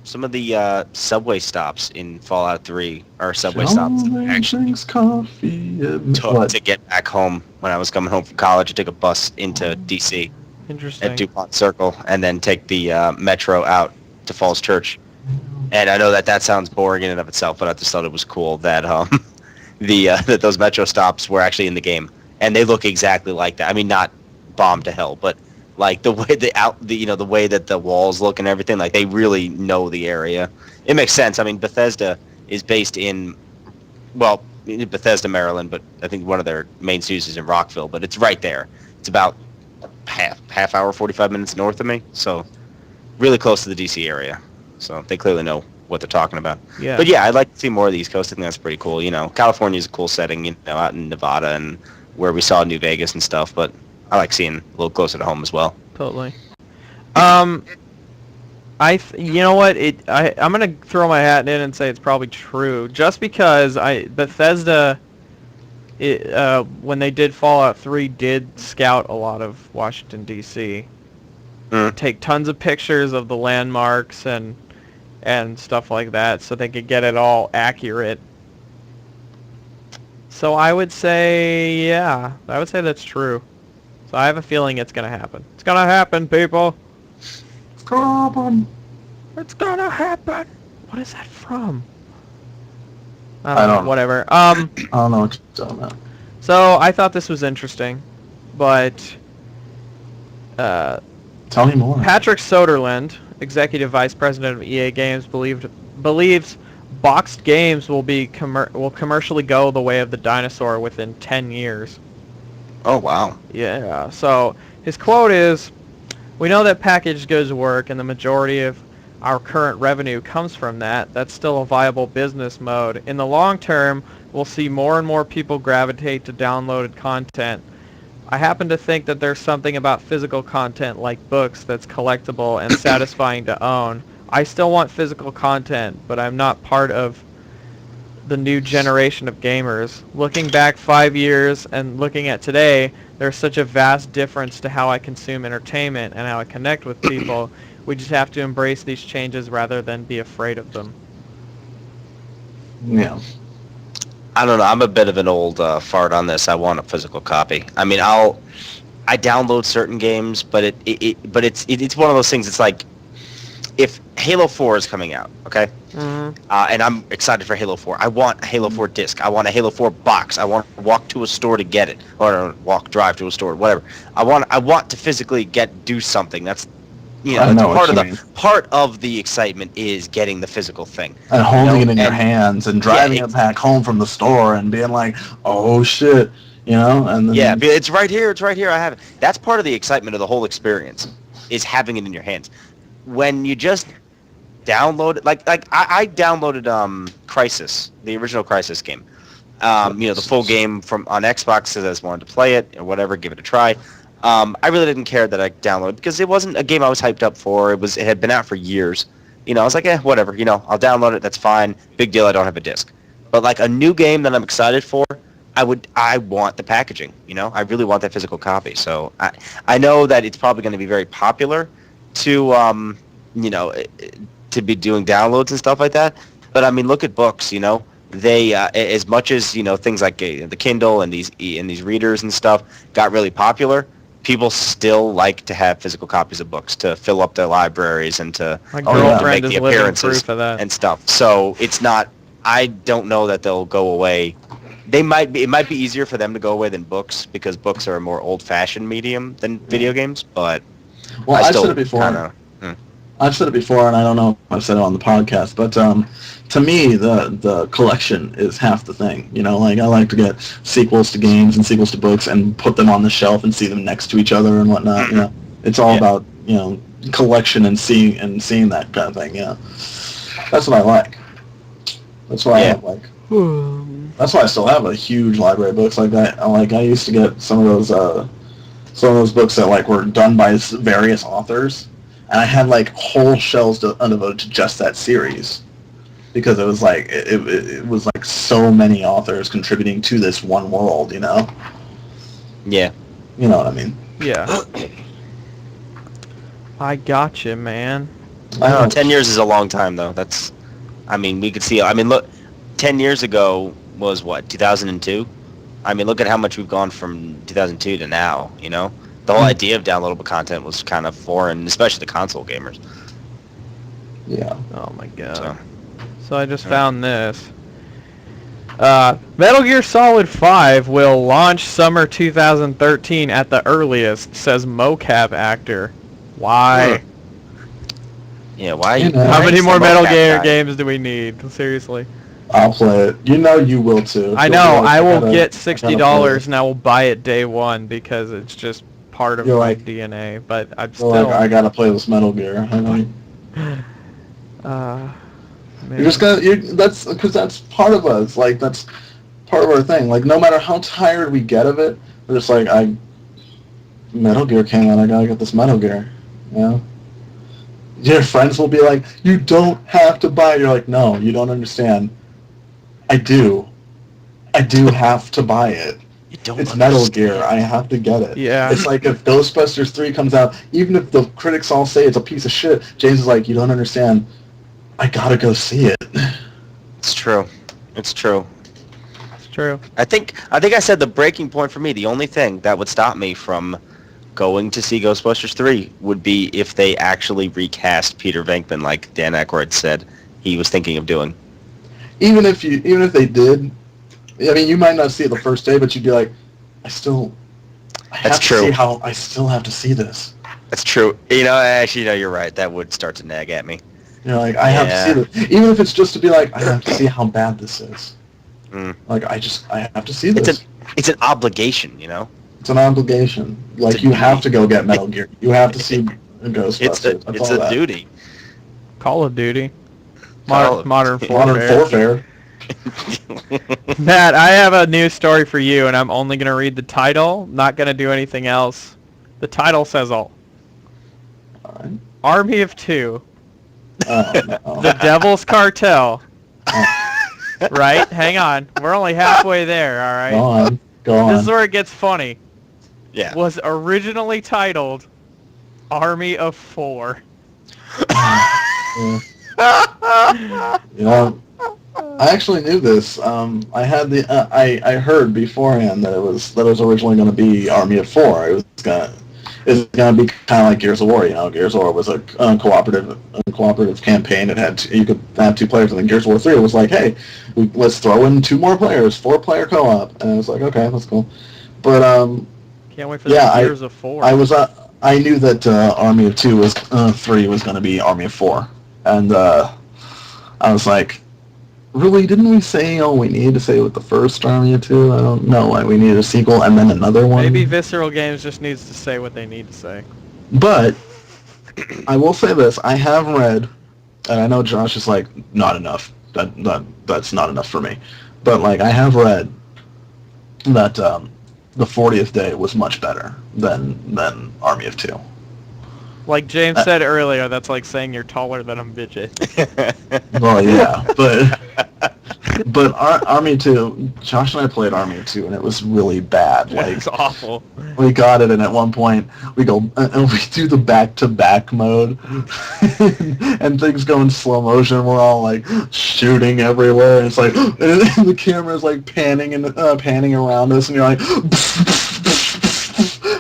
some of the subway stops in Fallout 3 are subway stops that I actually drinks coffee. took to get back home when I was coming home from college. I took a bus into DC Interesting. at DuPont Circle, and then take the metro out to Falls Church. And I know that sounds boring in and of itself, but I just thought it was cool that that those metro stops were actually in the game, and they look exactly like that. I mean, not bombed to hell, but like the way the way that the walls look and everything, like they really know the area. It makes sense. I mean, Bethesda is based in Bethesda, Maryland, but I think one of their main studios is in Rockville, but it's right there. It's about half hour, 45 minutes north of me, so really close to the DC area. So they clearly know what they're talking about. Yeah. But yeah, I'd like to see more of the East Coast. I think that's pretty cool. California is a cool setting, out in Nevada and where we saw New Vegas and stuff, but I like seeing a little closer to home as well. Totally. You know what? I'm gonna throw my hat in and say it's probably true, just because Bethesda, when they did Fallout 3, did scout a lot of Washington D.C. Take tons of pictures of the landmarks and stuff like that, so they could get it all accurate. So I would say, that's true. So I have a feeling it's gonna happen. It's gonna happen, people. Come on. It's gonna happen. What is that from? I don't know. Whatever. I don't know what you're talking about. So I thought this was interesting, but Tell me more. Patrick Soderlund, executive vice president of EA Games, believes boxed games will commercially go the way of the dinosaur within 10 years. Oh, wow. Yeah. So his quote is, "We know that packaged goods work, and the majority of our current revenue comes from that. That's still a viable business mode. In the long term, we'll see more and more people gravitate to downloaded content. I happen to think that there's something about physical content like books that's collectible and satisfying to own. I still want physical content, but I'm not part of the new generation of gamers. Looking back 5 years and looking at today, there's such a vast difference to how I consume entertainment and how I connect with people. We just have to embrace these changes rather than be afraid of them." Yeah. I don't know. I'm a bit of an old fart on this. I want a physical copy. I mean, I download certain games, but it's one of those things. It's like, if Halo 4 is coming out, okay, and I'm excited for Halo 4. I want a Halo 4 disc. I want a Halo 4 box. I want to walk to a store to get it, or drive to a store, whatever. I want to physically do something. That's I know what you mean. part of the excitement is getting the physical thing. And holding it in your hands and driving it back home from the store and being like, oh shit, and then, yeah, it's right here. It's right here. I have it. That's part of the excitement of the whole experience. is having it in your hands. When you just download it, like I downloaded Crisis, the original Crisis game. The full game from on Xbox, because I just wanted to play it or whatever, give it a try. I really didn't care that I downloaded because it wasn't a game I was hyped up for. It had been out for years. I was like, whatever. I'll download it. That's fine. Big deal. I don't have a disc. But like a new game that I'm excited for, I want the packaging. I really want that physical copy. So I know that it's probably going to be very popular to to be doing downloads and stuff like that. But I mean, look at books. They as much as things like the Kindle and these readers and stuff got really popular, people still like to have physical copies of books to fill up their libraries and to My make girlfriend the is living appearances proof of that. and stuff. So it's not. I don't know that they'll go away. It might be easier for them to go away than books because books are a more old-fashioned medium than video games. But Well, I I've still said it before. kinda, I've said it before, and I don't know if I've said it on the podcast, but to me, the collection is half the thing. Like I like to get sequels to games and sequels to books and put them on the shelf and see them next to each other and whatnot. It's all about collection and seeing that kind of thing. Yeah, that's what I like. That's why I like. That's why I still have a huge library of books like that. I used to get some of those books that like were done by various authors, and I had like whole shelves devoted to just that series because it was like it was like so many authors contributing to this one world. Yeah. You know what I mean? Yeah. I gotcha, man. I don't know. 10 years is a long time, though. We could see. Look, 10 years ago was what, 2002? Look at how much we've gone from 2002 to now. The whole idea of downloadable content was kind of foreign, especially the console gamers. Yeah. Oh my god. So I just found this. Metal Gear Solid 5 will launch summer 2013 at the earliest, says mocap actor. Why? Yeah, why? How many more Metal Gear games do we need? Seriously. I'll play it. You will too. I know. I will get $60 and I will buy it day one because it's just part of my DNA. But I'm still. I gotta play this Metal Gear. Man. You just gotta. That's because that's part of us. Like that's part of our thing. Like no matter how tired we get of it, we're just like Metal Gear came out. I gotta get this Metal Gear. Your friends will be like, "You don't have to buy it." You're like, "No, you don't understand. I do have to buy it. It's Metal Gear. I have to get it." Yeah. It's like if Ghostbusters 3 comes out, even if the critics all say it's a piece of shit, James is like, "You don't understand. I gotta go see it." It's true. It's true. I think I said the breaking point for me, the only thing that would stop me from going to see Ghostbusters 3 would be if they actually recast Peter Venkman like Dan Aykroyd said he was thinking of doing. Even if they did, you might not see it the first day, but you'd be like, I still have to see this. That's true. Actually, you're right. That would start to nag at me. I have to see this. Even if it's just to be like, I have to see how bad this is. Like, I have to see this. It's an obligation, It's an obligation. Like, you have to go get Metal Gear. You have to see Ghostbusters. It's a duty. Call of Duty. Modern Warfare. Matt, I have a news story for you, and I'm only going to read the title, not going to do anything else. The title says all. Alright. Army of Two. Oh, no. The Devil's Cartel. Right? Hang on. We're only halfway there, alright? Go on. This is where it gets funny. Yeah. Was originally titled Army of Four. I actually knew this. I had I heard beforehand that it was originally going to be Army of Four. It's going to be kind of like Gears of War. Gears of War was a cooperative campaign. You could have two players, and then Gears of War 3 was like, hey, let's throw in two more players, 4-player co-op, and I was like, okay, that's cool. But can't wait for the Gears of 4. I knew that Army of 3 was going to be Army of 4, and I was like, really, didn't we say all we needed to say with the first Army of 2? I don't know why we needed a sequel and then another one. Maybe Visceral Games just needs to say what they need to say. But I will say this. I have read, and I know Josh is like, not enough. That's not enough for me. But, like, I have read that the 40th day was much better than Army of Two. Like James said earlier, that's like saying you're taller than a midget. Well, yeah, but Army 2, Josh and I played Army 2, and it was really bad. Like, It's awful. we got it, and at one point, we go, and we do the back-to-back mode, and things go in slow motion, we're all, like, shooting everywhere, and it's like, and the camera's, like, panning around us, and you're like,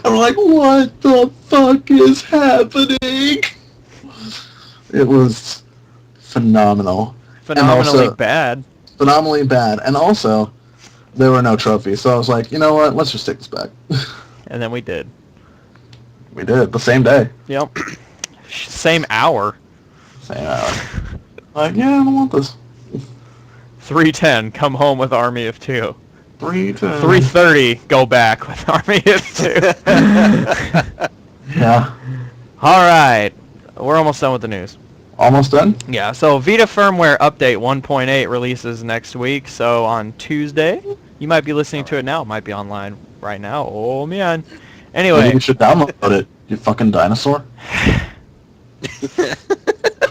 and we're like, what the fuck is happening? It was phenomenal. Phenomenally bad. Phenomenally bad. And also, there were no trophies. So I was like, you know what? Let's just take this back. And then we did. We did. The same day. Yep. Same hour. Same hour. Like, yeah, I don't want this. 3:10, come home with Army of Two. 3:10. 3:30, go back with Army of Two. Yeah. All right. We're almost done with the news. Almost done? Yeah, so Vita firmware update 1.8 releases next week. So on Tuesday, you might be listening to it now. It might be online right now. Oh, man. Anyway. Maybe you should download it, you fucking dinosaur.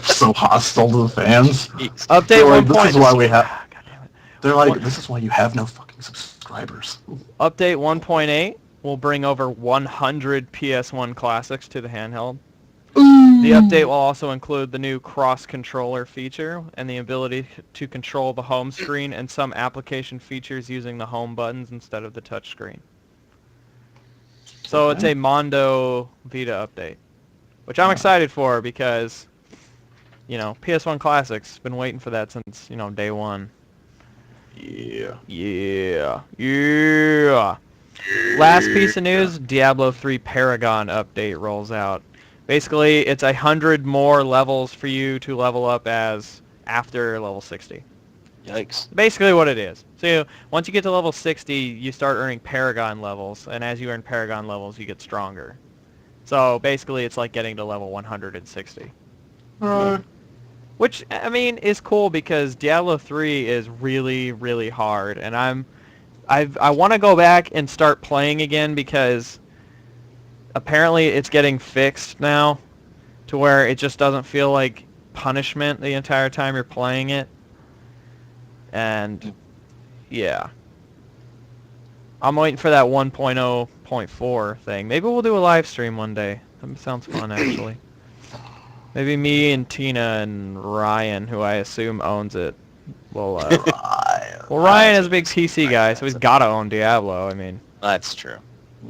So hostile to the fans. Update They're like, 1. this is why we have... God damn it. They're like, this is why you have no fucking subscribers. Update 1.8 will bring over 100 PS1 classics to the handheld. The update will also include the new cross-controller feature and the ability to control the home screen and some application features using the home buttons instead of the touchscreen. So it's a Mondo Vita update, which I'm excited for because, you know, PS1 Classics, been waiting for that since, you know, day one. Yeah. Yeah. Yeah. Last piece of news, Diablo 3 Paragon update rolls out. Basically, it's 100 more levels for you to level up as after level 60. Yikes. Basically what it is. So once you get to level 60, you start earning Paragon levels, and as you earn Paragon levels, you get stronger. So basically, it's like getting to level 160. Which, I mean, is cool because Diablo 3 is really, really hard, and I want to go back and start playing again because apparently it's getting fixed now to where it just doesn't feel like punishment the entire time you're playing it. And yeah. I'm waiting for that 1.0.4 thing. Maybe we'll do a live stream one day. That sounds fun, actually. Maybe me and Tina and Ryan, who I assume owns it, will... well, Ryan is a big PC guy, so he's got to own Diablo. I mean... That's true.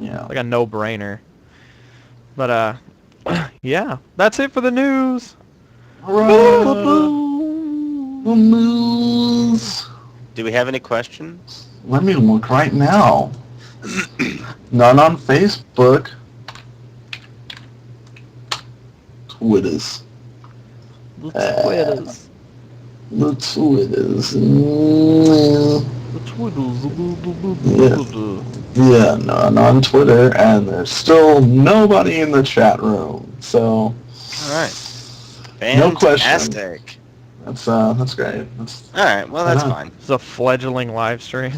Yeah. Like a no-brainer. But, yeah. That's it for the news. The news. Do we have any questions? Let me look right now. None on Facebook. Twitters. The Twitters. The Twitters. The Twitters. Yeah, none on Twitter, and there's still nobody in the chat room. So, Alright. no question. Fantastic. That's great. Alright, well that's fine. It's a fledgling live stream.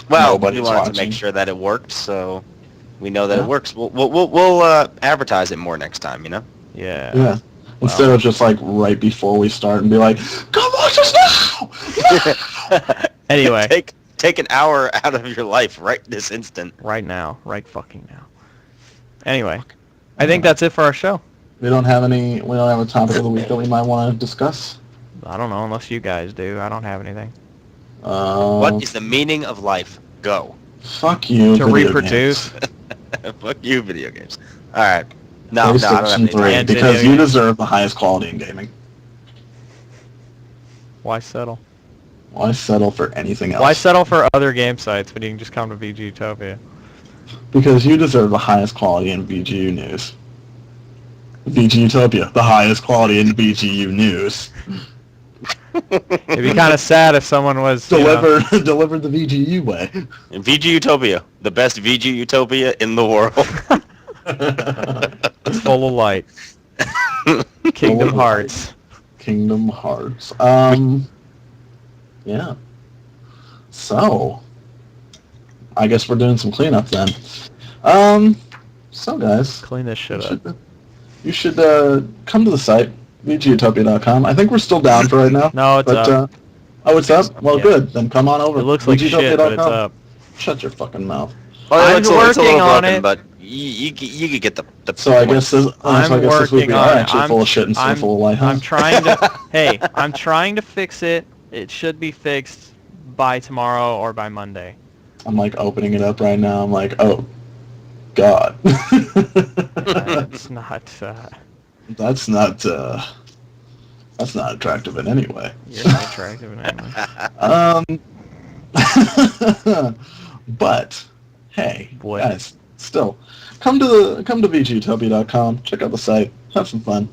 Well, Nobody's we wanted to watching. make sure that it worked, so we know that it works. We'll advertise it more next time, you know? Yeah. Yeah. Instead of just like right before we start and be like, come watch us now! Anyway. Take an hour out of your life right this instant. Right now. Right fucking now. Anyway. I think that's it for our show. We don't have a topic of the week that we might want to discuss. I don't know, unless you guys do. I don't have anything. What is the meaning of life? Go. Fuck you. To video reproduce. games. Fuck you, video games. Alright. No, I don't have PlayStation any 3, And because video you games. deserve the highest quality in gaming. Why settle? Why settle for anything else? Why settle for other game sites when you can just come to VGUtopia? Because you deserve the highest quality in VGU news. VGUtopia, the highest quality in VGU news. It'd be kind of sad if someone was Delivered the VGU way. In VGUtopia, the best VGUtopia in the world. It's full of light. Kingdom Full of Hearts. Kingdom Hearts. Yeah. So, I guess we're doing some cleanup then. So guys, Clean this shit up. you should come to the site, VGUtopia.com. I think we're still down for right now. No, it's up. Oh, it's up? Well, Yeah. good. Then come on over. It looks like shit, but it's VGUtopia.com. up. Shut your fucking mouth. Well, I'm it's a little working on broken, it. but you could get the So I guess this, I'm so I guess this week we working are on it. actually full of shit instead of full of light, huh? I'm trying to. Hey, I'm trying to fix it. It should be fixed by tomorrow or by Monday. I'm like opening it up right now. I'm like, oh, God. That's not. That's not attractive in any way. You're not attractive in any way. But hey, Boy. guys, still come to VGUtopia.com, check out the site, have some fun,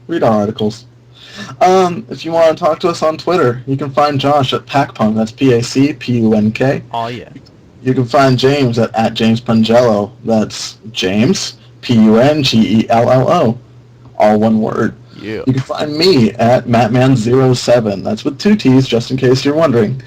read our articles. If you want to talk to us on Twitter, you can find Josh at PacPunk, that's PACPUNK. Oh yeah. You can find James at James Pungello, that's James PUNGELLO, all one word. Yeah. You can find me at Mattman07. That's with 2 T's, just in case you're wondering.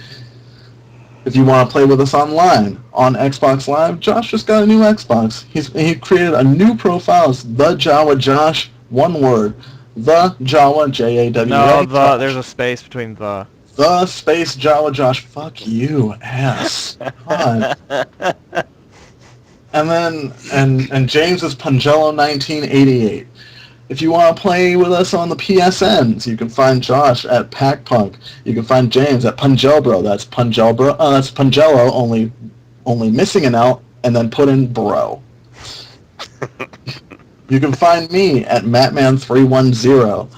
If you want to play with us online on Xbox Live, Josh just got a new Xbox. He created a new profile. It's The Jawa Josh, one word. The Jawa, Jawa. No, there's a space between the. The space Jawa Josh. Fuck you, ass. God. And then and James is Pungello 1988. If you want to play with us on the PSNs, you can find Josh at PacPunk. You can find James at Pungelbro. That's Pungelbro. That's Pungello, only missing an L, and then put in bro. You can find me at Mattman310.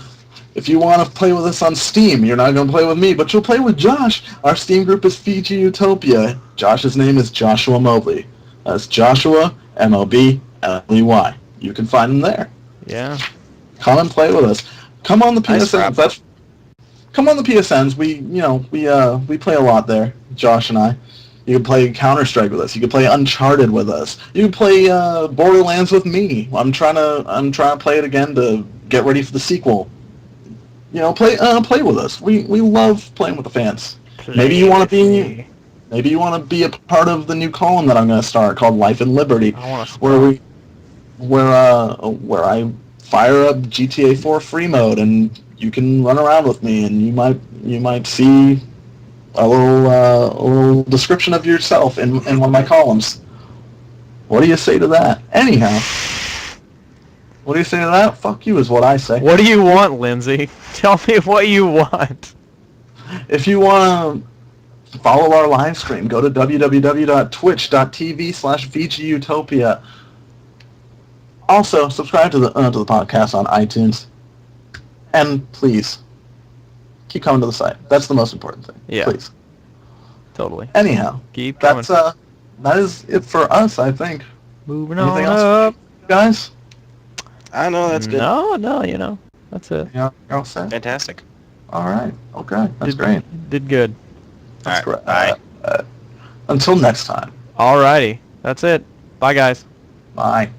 If you want to play with us on Steam, you're not going to play with me, but you'll play with Josh. Our Steam group is VGUtopia. Josh's name is Joshua Mobley. That's Joshua, Mobley. You can find him there. Yeah. Come and play with us. Come on the Nice PSNs. Come on the PSNs. We play a lot there, Josh and I. You can play Counter-Strike with us. You can play Uncharted with us. You can play Borderlands with me. I'm trying to play it again to get ready for the sequel. Play with us. We love playing with the fans. Maybe you want to be a part of the new column that I'm going to start called Life and Liberty, where I fire up GTA 4 free mode and you can run around with me and you might see a little description of yourself in one of my columns. What do you say to that? Anyhow, what do you say to that? Fuck you is what I say. What do you want, Lindsay? Tell me what you want. If you want to follow our live stream, go to www.twitch.tv/VGUtopia. Also, subscribe to the podcast on iTunes. And please, keep coming to the site. That's the most important thing. Yeah. Please. Totally. Anyhow, Keep coming. that is it for us, I think. Moving Anything on else, up. guys? I know, that's good. No, that's it. Yeah, you're all set? Fantastic. All right. Okay. That's great. Did good. That's All right, great. Until next time. Alrighty. That's it. Bye, guys. Bye.